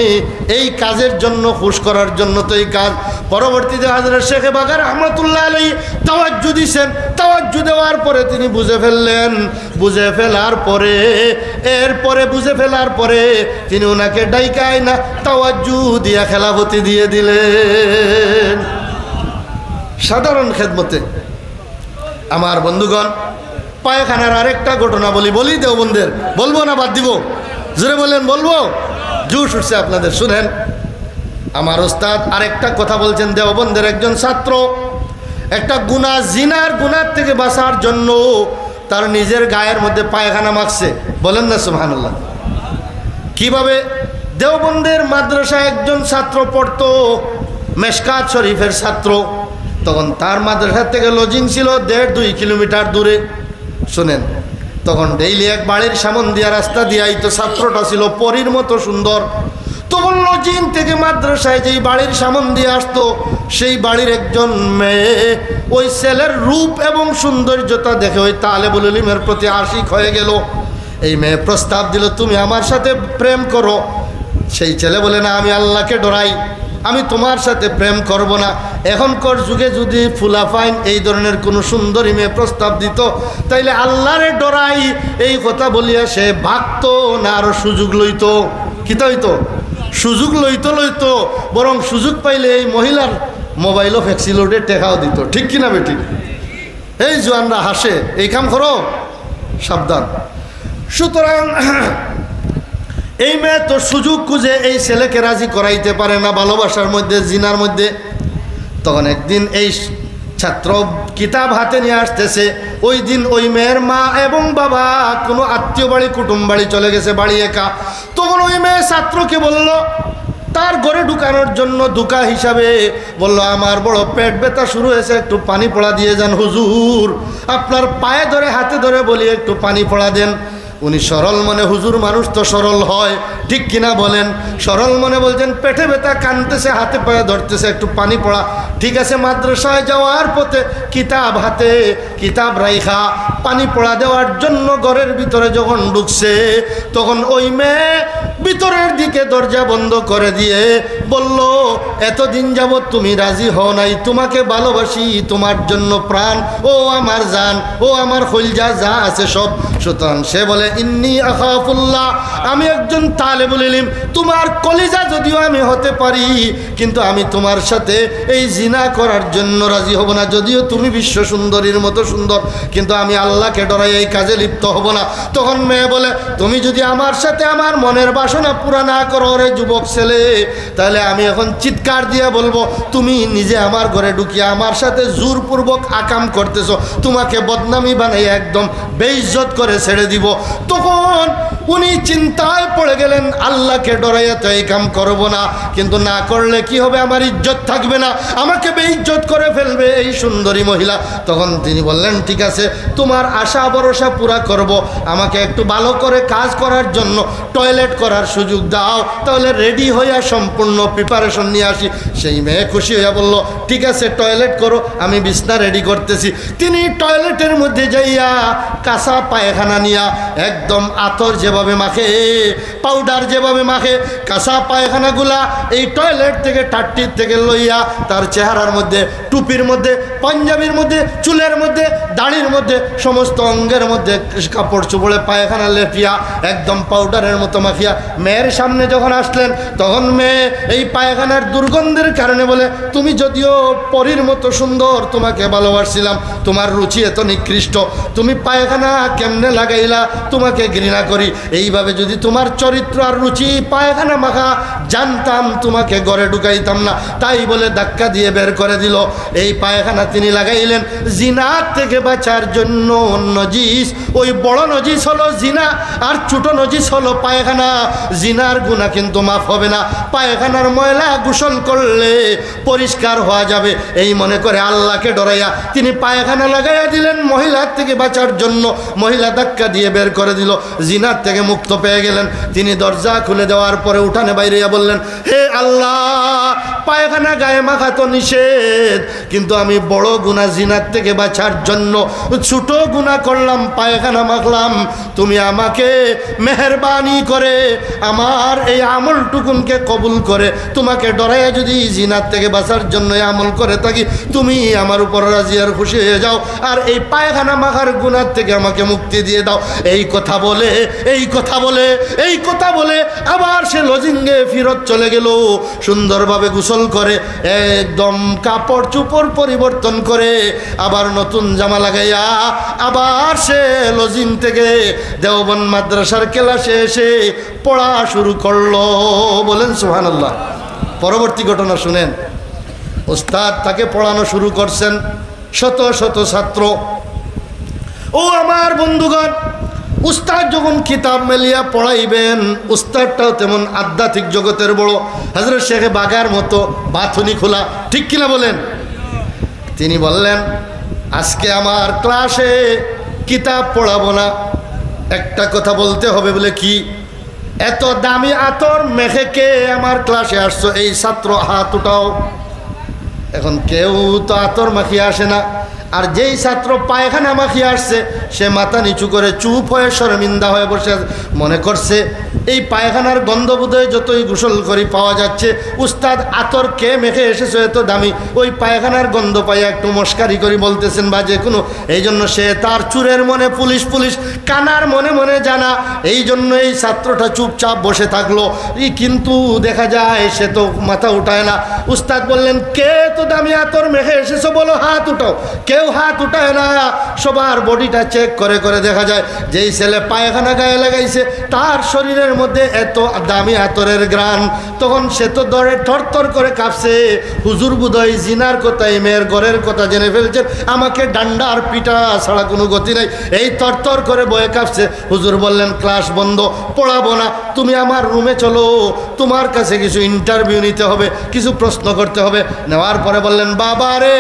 এই কাজের জন্য, খুশ করার জন্য তো এই কাজ। পরবর্তীতে হযরত শেখ বাগা রহমাতুল্লাহ আলাইহি তাওয়াজ্জু দিয়েছেন। তাওয়াজ্জু দেওয়ার পরে তিনি বুঝে ফেললেন। বুঝে ফেলার পরে তিনি ওনাকে ডাইকায় না তাওয়াজ্জু দিয়া খেলাফতি দিয়ে দিলেন। সাধারণ খেদমতে আমার বন্ধুগণ, পায়খানার আরেকটা ঘটনা বলি দেওবন্দের, বলবো না বাদ দিব? জোরে বলেন, বলবো? জোশ উঠছে আপনাদের, শুনেন। আমার ওস্তাদ আরেকটা কথা বলছেন। দেওবন্দের একজন ছাত্র একটা গুনাহ, জিনার গুনার থেকে বাঁচার জন্য তার নিজের গায়ের মধ্যে পায়খানা মাখছে। বলেন না সুবহানাল্লাহ। কিভাবে? দেওবন্দের মাদ্রাসায় একজন ছাত্র পড়তো, মেশকাত শরীফের ছাত্র। তখন তার মাদ্রাসা থেকে লজিং ছিল 1.5-2 কিলোমিটার দূরে। শুনেন, তখন ডেইলি এক বাড়ির সামন দিয়া রাস্তা দিয়ে আইতো। ছাত্রটা ছিল পরীর মতো সুন্দর। তখন লজিং থেকে মাদ্রাসায় যেই বাড়ির সামন দিয়ে আসতো, সেই বাড়ির একজন মেয়ে ওই ছেলের রূপ এবং সৌন্দর্যতা দেখে ওই তালেবুল ইলমের প্রতি আশিক হয়ে গেল। এই মেয়ে প্রস্তাব দিল, তুমি আমার সাথে প্রেম করো। সেই ছেলে বলে, না, আমি আল্লাহকে ডরাই, আমি তোমার সাথে প্রেম করব না। এখনকার যুগে যদি ফুলাফাইন এই ধরনের কোনো সুন্দরী মেয়ে প্রস্তাব দিত, তাইলে আল্লাহরে ডরাই এই কথা বলিয়া সে ভাগতো না আরো সুযোগ লইতো? কি হইতো? সুযোগ লইতো, বরং সুযোগ পাইলে এই মহিলার মোবাইলও ফ্যাক্সিলোডে টেকাও দিত। ঠিক কিনা বেটি? এই জোয়ানরা হাসে, এই কাম করো, সাবধান। সুতরাং এই মেয়ে তো সুযোগ খুঁজে এই ছেলেকে রাজি করাইতে পারে না ভালোবাসার মধ্যে, জিনার মধ্যে। তখন একদিন এই ছাত্র কিতাব হাতে নিয়ে আসতেছে। ওই দিন ওই মেয়ের মা এবং বাবা কোনো আত্মীয় বাড়ি, কুটুম বাড়ি চলে গেছে, বাড়ি একা। তখন ওই মেয়ে ছাত্রকে বলল, তার ঘরে ঢুকানোর জন্য ধোকা হিসাবে বলল, আমার বড় পেট ব্যথা শুরু হয়েছে, একটু পানি পড়া দিয়ে যান হুজুর। আপনার পায়ে ধরে হাতে ধরে বলি একটু পানি পড়া দেন। উনি সরল মনে, হুজুর মানুষ তো সরল হয়, ঠিক কিনা বলেন? সরল মনে বলছেন পেটে ব্যথা, কানতেছে, হাতে পায়ে ধরতেছে, একটু পানি পড়া। ঠিক আছে, মাদ্রাসায় যাওয়ার পথে কিতাব হাতে, কিতাব রাইখা পানি পড়া দেওয়ার জন্য ঘরের ভিতরে যখন ঢুকছে, তখন ওই মেয়ে ভিতরের দিকে দরজা বন্ধ করে দিয়ে বলল, এতদিন যাবৎ তুমি রাজি হও নাই, তোমাকে ভালোবাসি, তোমার জন্য প্রাণ, ও আমার জান, ও আমার খলজা, যা আছে সব। সুতরাং সে বলে, ইন্নী আখাফুল্লাহ, আমি একজন তালেবুল ইলম, তোমার কলিজা যদিও আমি হতে পারি, কিন্তু আমি তোমার সাথে এই জিনা করার জন্য রাজি হব না। যদিও তুমি বিশ্ব সুন্দরীর মতো সুন্দর, কিন্তু আমি আল্লাহকে ডরাই এই কাজে লিপ্ত হব না। তখন মেয়ে বলে, তুমি যদি আমার সাথে আমার মনের বাসনা পুরা না করো রে যুবক ছেলে, তাহলে আমি এখন চিৎকার দিয়ে বলবো, তুমি নিজে আমার ঘরে ঢুকিয়ে আমার সাথে জোরপূর্বক আকাম করতেছো, তোমাকে বদনামি বানাই একদম বেইজ্জত করে ছেড়ে দিব। তখন উনি চিন্তায় পড়ে গেলেন, আল্লাহকে ডরাইয়া তো এই কাম করবো না, কিন্তু না করলে কি হবে, আমার ইজ্জত থাকবে না, আমাকে বেইজ্জত করে ফেলবে এই সুন্দরী মহিলা। তখন তিনি বললেন, ঠিক আছে, তোমার আশা ভরসা পুরা করব, আমাকে একটু ভালো করে কাজ করার জন্য টয়লেট করার সুযোগ দাও, তাহলে রেডি হইয়া সম্পূর্ণ প্রিপারেশন নিয়ে আসি। সেই মেয়ে খুশি হইয়া বলল, ঠিক আছে, টয়লেট করো, আমি বিছনা রেডি করতেছি। তিনি টয়লেটের মধ্যে যাইয়া কাঁচা পায়খানা নিয়া একদম আতর যেভাবে মাখে, পাউডার যেভাবে মাখে, কাঁচা পায়খানাগুলা এই টয়লেট থেকে টাট্টির থেকে লইয়া তার চেহারার মধ্যে, টুপির মধ্যে, পাঞ্জাবির মধ্যে, চুলের মধ্যে, দাড়ির মধ্যে, সমস্ত অঙ্গের মধ্যে কাপড় চোপড়ে পায়খানা লেপিয়া একদম পাউডারের মতো মাখিয়া মেয়ের সামনে যখন আসলেন, তখন মেয়ে এই পায়খানার দুর্গন্ধের কারণে বলে, তুমি যদিও পরীর মতো সুন্দর, তোমাকে ভালোবাসছিলাম, তোমার রুচি এত নিকৃষ্ট, তুমি পায়খানা কেমনে লাগাইলা, তোমাকে ঘৃণা করি। এইভাবে যদি তোমার চরিত্র আর রুচি পায়খানা মাখা জানতাম, তোমাকে ঘরে ঢুকাইতাম না। তাই বলে ধাক্কা দিয়ে বের করে দিল। এই পায়খানা তিনি লাগাইলেন জিনার থেকে বাঁচার জন্য। নজিস, ওই বড় নজিস হলো জিনা, আর ছোট নজিস হলো পায়খানা। জিনার গুনাহ কিন্তু মাফ হবে না, পায়খানার ময়লা গোসল করলে পরিষ্কার হওয়া যাবে, এই মনে করে আল্লাহকে ডরাইয়া তিনি পায়খানা লাগাইয়া দিলেন মহিলার থেকে বাঁচার জন্য। মহিলা ধাক্কা দিয়ে বের করে দিল, জিনার থেকে মুক্ত পেয়ে গেলেন। তিনি দরজা খুলে দেওয়ার পরে উঠানে বাইরে বললেন, হে আল্লাহ, পায়খানা গায়ে মাখা তো নিষেধ, কিন্তু আমি বড় গুনাহ জিনার থেকে বাঁচার জন্য ছোট গুনাহ করলাম, পায়খানা মাখলাম। তুমি আমাকে মেহেরবানি করে আমার এই আমলটুকুনকে কবুল করে, তোমাকে ডরাইয়া যদি জিনার থেকে বাঁচার জন্য আমল করে থাকি, তুমি আমার উপর রাজি আর খুশি হয়ে যাও, আর এই পায়খানা মাখার গুনার থেকে আমাকে মুক্তি দিয়ে দাও। এই কথা বলে, এই কথা বলে, এই কথা বলে আবার সে লজিংয়ে ফিরত চলে গেল। সুন্দরভাবে গোসল করে, একদম কাপড় চোপড় পরিবর্তন করে, আবার নতুন জামা লাগাইয়া আবার সে লজিং থেকে দেওবন্দ মাদ্রাসার ক্লাসে এসে পড়া শুরু করলো। বলেন সুবহানাল্লাহ। পরবর্তী ঘটনা শুনেন। ওস্তাদ তাকে পড়ানো শুরু করছেন, শত শত ছাত্র। ও আমার বন্ধুগণ, উস্তাদ যখন কিতাব মেলিয়া পড়াইবেন, উস্তাদটাও তেমন আধ্যাত্মিক জগতের বড়, হযরত শেখ বাগার মতো বাথুনি খোলা, ঠিক কিনা বলেন? তিনি বললেন, আজকে আমার ক্লাসে কিতাব পড়াবো না, একটা কথা বলতে হবে। বলে কি? এত দামি আতর মেখে কে আমার ক্লাসে আসছো? এই ছাত্র হাত উঠাও। এখন কেউ তো আতর মাখিয়ে আসে না, আর যেই ছাত্র পায়খানা মাখিয়ে আসছে সে মাথা নিচু করে চুপ হয়ে শর্মিন্দা হয়ে বসে আছে। মনে করছে এই পায়খানার গন্ধ বোধহয় যতই গোসল করি পাওয়া যাচ্ছে, উস্তাদ আতর কে মেখে এসেছে এত দামি, ওই পায়খানার গন্ধ পাইয়া একটু মস্কারি করি বলতেছেন বা যে কোনো। এই জন্য সে তার চুরের মনে পুলিশ পুলিশ, কানার মনে মনে জানা, এই জন্য এই ছাত্রটা চুপচাপ বসে থাকলো। কিন্তু দেখা যায় সে তো মাথা উঠায় না। উস্তাদ বললেন, কে তো দামি আতর মেখে এসেছো বলো, হাত উঠাও। কেউ হাত উঠায় না, সবার বডিটা চেক করে করে দেখা যায় যেই ছেলে পায়খানা গায়ে লাগাইছে তার শরীরে শরীরের মধ্যে এত দামি আতরের গ্রান, তখন সে তো দরে থরথর করে কাঁপছে। হুজুর বুধই জিনার কথা, এই মেয়ের ঘরের কথা জেনে ফেলছেন, আমাকে ডান্ডা আর পিটা ছাড়া কোনো গতি নাই, এই থরথর করে বয়ে কাঁপছে। হুজুর বললেন ক্লাস বন্ধ, পড়াবো না, তুমি আমার রুমে চলো, তোমার কাছে কিছু ইন্টারভিউ নিতে হবে, কিছু প্রশ্ন করতে হবে। নেওয়ার পরে বললেন বাবা রে,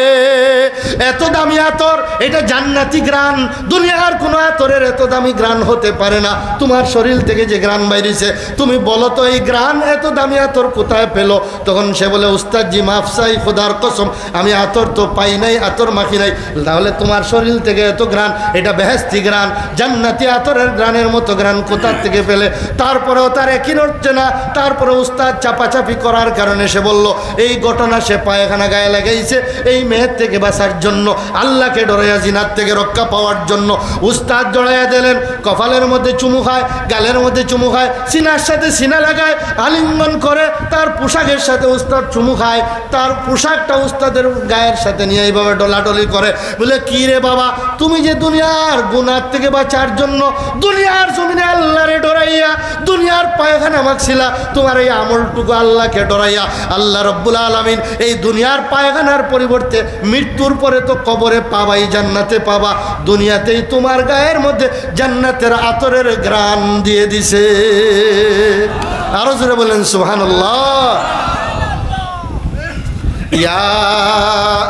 এত দামি আতর, এটা জান্নাতি গ্রান, দুনিয়ার কোনো আতরের এত দামি গ্রান হতে পারে না। তোমার শরীর থেকে যে গ্রান বাইরেছে, তুমি বলো তো এই গ্রান এত দামি আতর কোথায় পেলো? তখন সে বলে উস্তাদ জি মাফ চাই, খোদার কসম আমি আতর তো পাই নাই, আতর মাখি নাই। তাহলে তোমার শরীর থেকে এত গ্রান, এটা বেহেশতি গ্রান, জান্নাতি আতরের গ্রানের মতো গ্রান কোথার থেকে পেলে? তারপরেও তার একই নড়ছে না। তারপরে উস্তাদ চাপাচাপি করার কারণে সে বলল এই ঘটনা সে পায়খানা গায়ে লাগাইছে এই মেয়ের থেকে বাঁচার জন্য, আল্লাহকে ডরাইয়া জিনার থেকে রক্ষা পাওয়ার জন্য। উস্তাদ জড়াইয়া দিলেন, কপালের মধ্যে চুমু খায়, গালের মধ্যে চুমু খায়, সিনার সাথে সিনা লাগায়, আলিঙ্গন করে, তার পোশাকের সাথে উস্তাদ চুমু খায়, তার পোশাকটা উস্তাদের গায়ের সাথে নিয়ে এইভাবে ডলাডলি করে। বলে কি রে বাবা, তুমি যে দুনিয়ার গুনার থেকে বাঁচার জন্য দুনিয়ার জমিনে আল্লাহরে ডরাইয়া দুনিয়ার পায়খানা মাখছিলা, তোমার এই আমলটুকু আল্লাহকে ডরাইয়া আল্লাহ রব্বুল আলামিন এই দুনিয়ার পায়খানার পরিবর্তে মৃত্যুর পরে তো কবরে পাবাই, জান্নাতে পাবা, দুনিয়াতেই তোমার গায়ের মধ্যে জান্নাতের আতরের ঘ্রাণ দিয়ে দিছে। আরো জোরে বলেন সুবহানাল্লাহ। ইয়া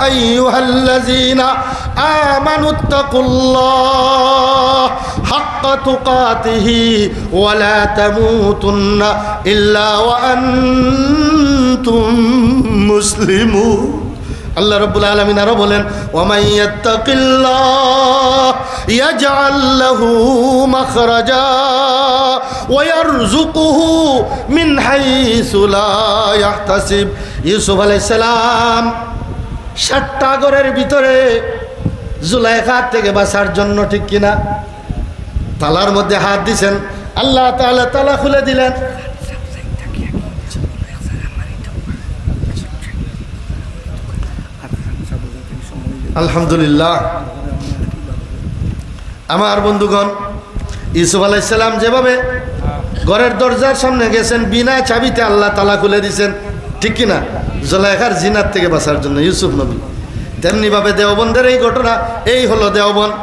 আইয়ুহাল্লাযীনা আমানুত্তাকুল্লাহ হাক্কা তুকাতিহি ওয়া লা তামুতুন্না ইল্লা ওয়া আনতুম মুসলিমুন। আল্লাহ রাব্বুল আলামিন আরো বলেন ওয়া মান ইয়াত্তাকিল্লাহ ইয়াজআল লাহু মাখরাজা ওয়া ইয়ারযুকুহু মিন হাইসু লা ইয়াহতাসিব। ইউসুফ আলাইহিস সালাম 7টা ঘরের ভিতরে জুলাইখার থেকে বাঁচার জন্য, ঠিক কিনা, তালার মধ্যে হাত দিছেন, আল্লাহ তাআলা তালা খুলে দিলেন। আলহামদুলিল্লাহ। আমার বন্ধুগণ, ইউসুফ আলাইহিস সালাম যেভাবে ঘরের দরজার সামনে গেছেন, বিনা চাবিতে আল্লাহ তালা খুলে দিছেন, ঠিক কিনা, জুলাইখার জিনার থেকে বাঁচার জন্য ইউসুফ নবী। তেমনিভাবে দেওবন্দের এই ঘটনা, এই হলো দেওবন্দ।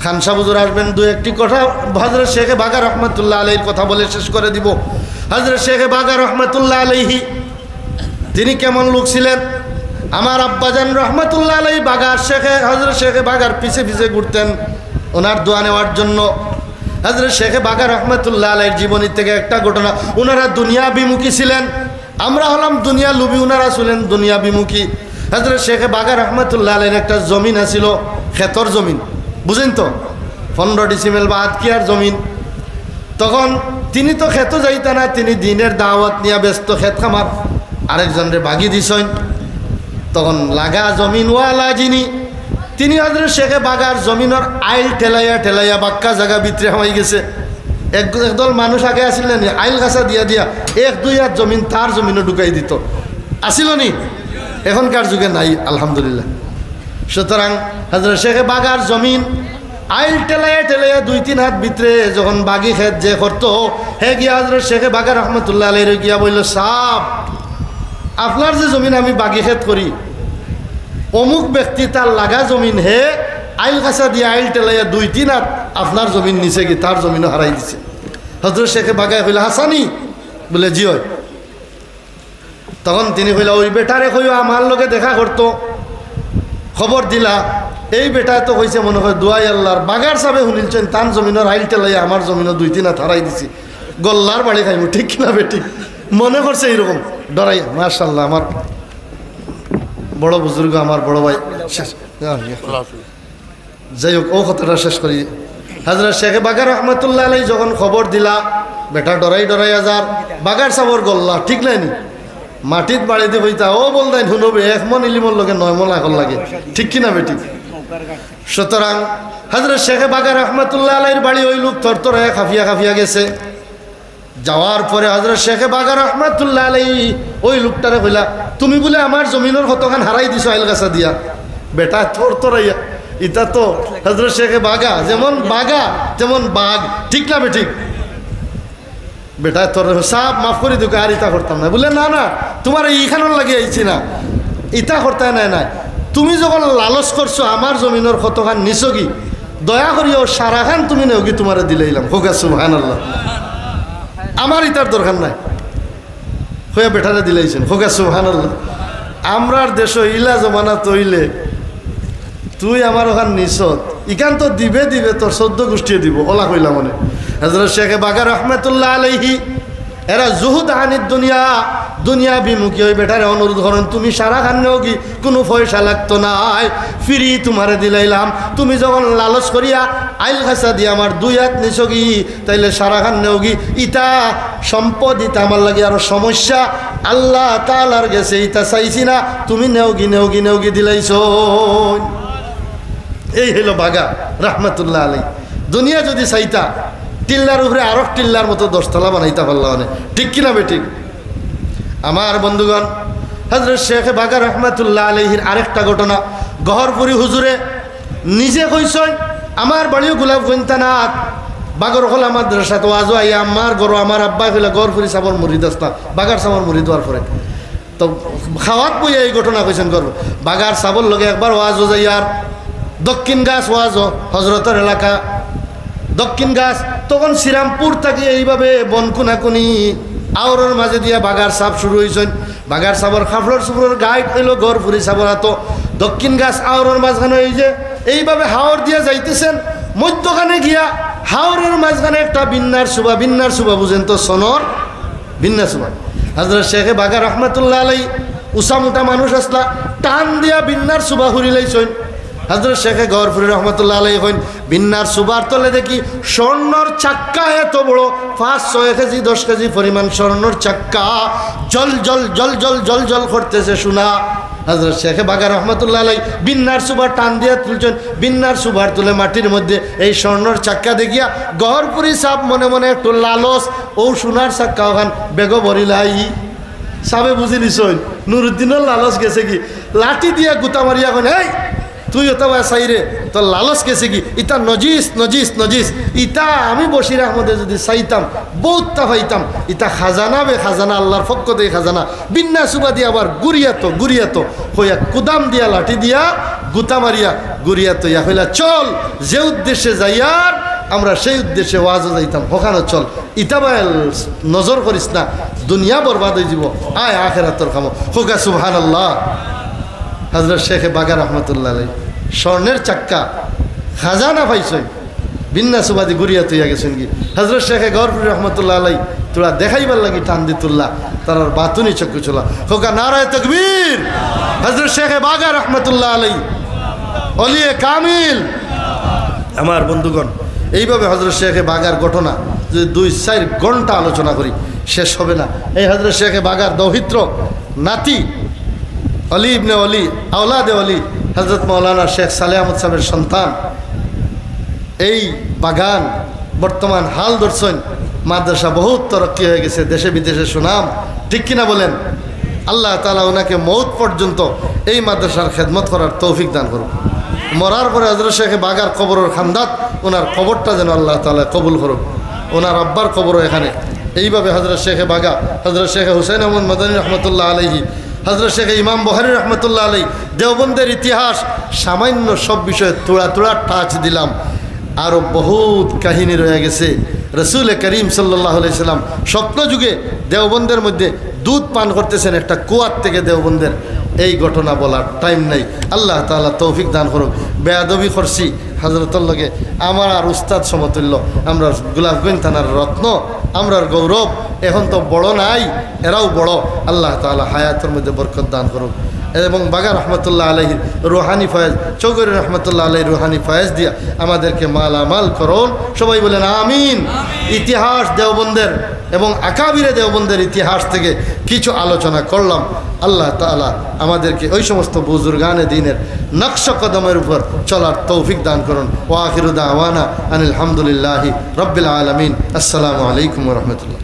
খান সাহেব হুজুর আসবেন, দু একটি কথা হযরত শেখ বাগা রহমতুল্লাহ আলাইহির কথা বলে শেষ করে দিব। হযরত শেখ বাগা রহমতুল্লাহ আলাইহি তিনি কেমন লোক ছিলেন? আমার আব্বাজান রহমতুল্লাহ আলাইহি বাগার শেখে, হযরত শেখ বাগার পিছে পিছে ঘুরতেন ওনার দোয়া নেওয়ার জন্য। হযরত শেখ বাগা রহমতুল্লাহ আলাইহির জীবনী থেকে একটা ঘটনা, ওনারা দুনিয়া বিমুখী ছিলেন, আমরা হলাম দুনিয়া লুবি, ওনারা ছিলেন দুনিয়া বিমুখী। হযরত শেখ বাগা রহমতুল্লাহ আলাইহির একটা জমিন আছিল, ক্ষেতর জমিন, বুঝেন তো, 15 ডিসিমেল বা আদকিয়ার জমিন। তখন তিনি তো ক্ষেত যাইতা না, তিনি দিনের দাওয়াত নিয়ে ব্যস্ত, ক্ষেত খামার আরেকজনরে বাগি দিছেন। তখন লাগা জমিনওয়ালা যিনি, তিনি হযরত শেখ বাগার জমিনের আইল ঠেলাইয়া ঠেলাইয়া বাক্কা জায়গা ভিতরে হয়ে গেছে। একদল মানুষ আগে আসিলেন, আইল গাছা দিয়া দিয়া 1-2 হাত জমিন তার জমিনও ঢুকাই দিত, আসিল নি? এখনকার যুগে নাই, আলহামদুলিল্লাহ। সুতরাং হযরত শেখ বাগার জমিন আইল টেলাইয়া টেলাইয়া 2-3 হাত ভিতরে যখন বাগি খেত যে করতো, হে গিয়া হযরত শেখ বাগা রহমতুল্লাহ আলাইহি গিয়া বলল, সাহেব আপনার যে জমিন আমি বাগি খেত করি, অমুক ব্যক্তি তার লাগা জমিন হে আইল গাছা দিয়ে আইল টেলাইয়া 2-3 হাত আপনার জমিন নিচে গিয়ে তার জমিনও হারাই দিছে। হযরত শেখ বাগায় হইল, হাসানি? বলে জি হয়। তখন তিনি কইলা, ওই বেটারে কইও আমার লগে দেখা করতো, খবর দিলা, এই বেটা তো কইছে মনে হয় দুয়াই আল্লাহর বাগার সাবে শুনিলছেন তান জমিনের আইল টেলাই আমার জমিনও 2-3 হাত হারাই দিছি, গল্লার বাড়ি খাইমু, ঠিক কিনা বেটি? মনে করছে এইরকম ডরাই। মাশাআল্লাহ, আমার বড় বুজুর্গ, আমার বড় ভাই। যাই হোক, ও কথাটা শেষ করি। হযরত শেখ বাগা রহমতুল্লাহ আলাইহি যখন খবর দিলা, বেটা ডরাই ডরাই যার বাগার সাবর গল্লা, ঠিক নাইনি, মাটিত বাড়ি দিয়ে হইতা, ও বলতাই শুনবে 1 মন ইলিমর লগে 9 মন আগল লাগে, ঠিক কিনা বেটি? সুতরাং হযরত শেখ বাগা রহমতুল্লাহ আলাইহির বাড়ি ওই লোক তরতর হয়ে খাফিয়া খাফিয়া গেছে। যাওয়ার পরে হযরত শেখ বাগা রহমতুল্লাহ আলাইহি ওই লোকটারে কইলা, তুমি বলে আমার জমিনের কতখান হারাই দিছো আইল গাছা দিয়া। বেটা তরতরাইয়া, ইটা তো হযরত শেখ বাগা, যেমন বাগা তেমন বাঘ, ঠিক না বেঠিক? বেটা তোর সাপ মাফ করে দুকে আর ইতা করতাম না। বলে না না তোমার এইখানোর লাগে আইছি না, ইতা করতে নাই নাই, তুমি যখন লালচ করছো আমার জমিনের কতখান নিছো কি, দয়া করিও সারাখান তুমি নেও কি তোমার দিলাইলাম। হোক সুবহানাল্লাহ, আমার ইতার দরকার নাই, হইয়া বেটারে দিলাইছেন। হোক সুবহানাল্লাহ। আমরার দেশ ইলা জমানা তৈলে তুই আমার ওখান নিছত ইখান তো দিবে দিবে তোর 14 গোষ্ঠী দিব ওলা কইলা মনে। হযরত শেখ বাগা রহমাতুল্লাহ আলাইহি এরা জুহুদ আনিদ দুনিয়া, দুনিয়া বিমুখী হয়ে বেটারে অনুরোধ করেন তুমি সারা খান্নেও কি কোনো পয়সা লাগতো নাই, ফ্রি তোমারে দিলাইলাম, তুমি যখন লালচ করিয়া আইল খাসা দিয়ে আমার 2 হাত নিছো কি তাইলে সারা খান্নেও কি ইটা সম্পদ ইটা আমার লাগে আরো সমস্যা, আল্লাহ তাআলার গেছে ইটা চাইছি না, তুমি নেওগি নেওগি নেওগি দিলাইছো। এই হইল বাগা রহমাতুল্লাহ আলাই। দুনিয়া যদি চাইতা টিল্লার উপরে আরো টিল্লার মতো 10 তলা বানাইতা পারলা মানে, ঠিক কিনা বেঠিক? আমার বন্ধুগণ, হযরত শেখ বাগা রহমাতুল্লাহ আলাইহির আরেকটা ঘটনা, গহরপুরি হুজুরে নিজে কইছেন আমার বাড়িও গোলাপগঞ্জ থানাত বাগর হল মাদ্রাসা তো আজও আইয়া আমার গরো আমার আব্বা হইলে গহরপুরি সাবর মুরিদ আসতা, বাগার সাবর মুরিদ হওয়ার পরে তো খাওয়াত বইয়া এই ঘটনা কইছেন গর্ব। বাগার সাবর লগে একবার ওয়াজও যাইয়ার দক্ষিণ গাছ ওয়াজও হজরতের এলাকা দক্ষিণ গাছ, তখন শ্রীরামপুর থেকে এইভাবে বনকুনাকুনি আওরের মাঝে দিয়া বাগার সাপ শুরু হয়েছেন। বাগার সাবর খাফড়র সুফড়র গাইড হইল গড়ফুরি সাবর হাতো দক্ষিণ গাছ আওরের মাঝখানে এই যে এইভাবে হাওর দিয়া যাইতেছেন, মধ্যখানে গিয়া হাওরের মাঝখানে একটা বিন্নার সুবা বুঝেন তো সনর বিন্নার সুবা। হযরত শেখ বাগা রহমাতুল্লাহ আলাই উসামুটা মানুষ আসলা টান দিয়া বিন্নার সুবা হুরিলাইছেন। হযরত শেখ গহরপুরি রহমতুল্লাহ আলাইহি কইন বিন্নার সুবার তলে দেখি স্বর্ণর চাক্কা এত বড় 5-6 কেজি 10 কেজি পরিমাণ স্বর্ণর চাক্কা জল জল জল জল জল জল করতেছে শোনা। হযরত শেখ বাগা রহমতুল্লাহ আলাইহি বিন্নার সুবার টান দিয়ে তুলছেন, বিন্নার সুবার তুলে মাটির মধ্যে এই স্বর্ণর চাক্কা দেখিয়া গহরপুরি সাহেব মনে মনে একটু লালস, ও সোনার চাক্কা ওখান বেগ ভরিলাই সাবে বুঝি নিছই নুরুদ্দিনের লালস গেছে কি, লাঠি দিয়া গুতা মারিয়া কন এই তুই ওটা চাইরে তোর লালস গেছে কি, ইটা নজিস নজিস নজিস, ইটা আমি বশির আহমদে যদি চাইতাম বহুতটা পাইতাম, ইটা খাজানা বে খাজানা, আল্লাহর পক্ষ থেকে খাজানা। বিন্না সুবা দিয়া আবার গুরিয়াতো হইয়া কুদাম দিয়া লাঠি দিয়া গুতা মারিয়া গুরিয়াতো ইয়া হইলা চল যে উদ্দেশ্যে যাইয়ার আমরা সেই উদ্দেশ্যে ওয়াজও যাইতাম ওখানে চল, ইটা বাইল নজর করিস না দুনিয়া বরবাদ হয়ে যাব, আয় আখিরাতের খামো। হোকা সুবহানাল্লাহ। হযরত শেখ বাগা রহমতুল্লাহ আলাইহি স্বর্ণের চাক্কা খাজানা পাইছেন, বিন্না সুবাদি গুড়িয়া তুইয়া গেছেন কি। হযরত শেখ গহরপুরি রহমতুল্লাহ আলাইহি তোরা দেখাইবার লাগি টান দিতুল্লাহ তার বাতুনি চক্ষু চলা হোকা নারায়ে তাকবীর। হযরত শেখ বাগা রহমতুল্লাহ আলাইহি ওলিয়ে কামিল। আমার বন্ধুগণ, এইভাবে হযরত শেখ বাগার ঘটনা যদি 2-4 ঘন্টা আলোচনা করি শেষ হবে না। এই হযরত শেখ বাগার দৌহিত্র নাতি অলি ইবনে অলি আওলাদে অলি হযরত মাওলানা শেখ সালেহ আহমদ সাহেবের সন্তান, এই বাগান বর্তমান হাল ধরছেন, মাদ্রাসা বহুত তরক্কি হয়ে গেছে, দেশে বিদেশে সুনাম, ঠিক কিনা বলেন? আল্লাহ তাআলা ওনাকে মৌত পর্যন্ত এই মাদ্রাসার খেদমত করার তৌফিক দান করুন। মরার পরে হযরত শেখ বাগার কবরের খান্দাত ওনার কবরটা যেন আল্লাহ তাআলা কবুল করুন, ওনার আব্বার কবরও এখানে। এইভাবে হযরত শেখ বাগা, হযরত শেখ হুসাইন আহমদ মাদানী রহমতুল্লাহ আলাইহি, হযরত শেখ ইমাম বুখারী রহমতুল্লাহ আলাইহি, দেওবন্দের ইতিহাস সামান্য সব বিষয়ে তোড়া তোড়া টাচ দিলাম, আরও বহুত কাহিনী রয়ে গেছে। রসুল করিম সাল্লাল্লাহু আলাইহি সাল্লাম স্বপ্ন যুগে দেওবন্দের মধ্যে দুধ পান করতেছেন একটা কুয়ার থেকে, দেওবন্দের এই ঘটনা বলার টাইম নাই। আল্লাহ তাআলা তৌফিক দান করুক। বেয়াদবি করছি হযরতের লগে, আমার আর উস্তাদ সমতুল্য, আমরা গোলাপগঞ্জ থানার রত্ন, আমরার গৌরব, এখন তো বড় নাই, এরাও বড়। আল্লাহ তাআলা হায়াতের মধ্যে বরকত দান করুক। এবং বাগা রহমতুল্লাহ আলাইহির রুহানি ফয়েজ, চৌধুরী রহমতুল্লাহ আলাইহির রুহানি ফয়েজ দিয়া আমাদেরকে মালামাল করুন। সবাই বলেন আমিন। ইতিহাস দেওবন্দের এবং আকাবিরে দেওবন্দের ইতিহাস থেকে কিছু আলোচনা করলাম। আল্লাহ তাআলা আমাদেরকে ওই সমস্ত বুজুর্গানে দ্বীনের নকশ কদমের উপর চলার তৌফিক দান করুন। ওয়া আখিরু দাওয়ানা আনিল হামদুলিল্লাহি রাব্বিল আলামিন। আসসালামু আলাইকুম ওয়া রাহমাতুল্লাহ।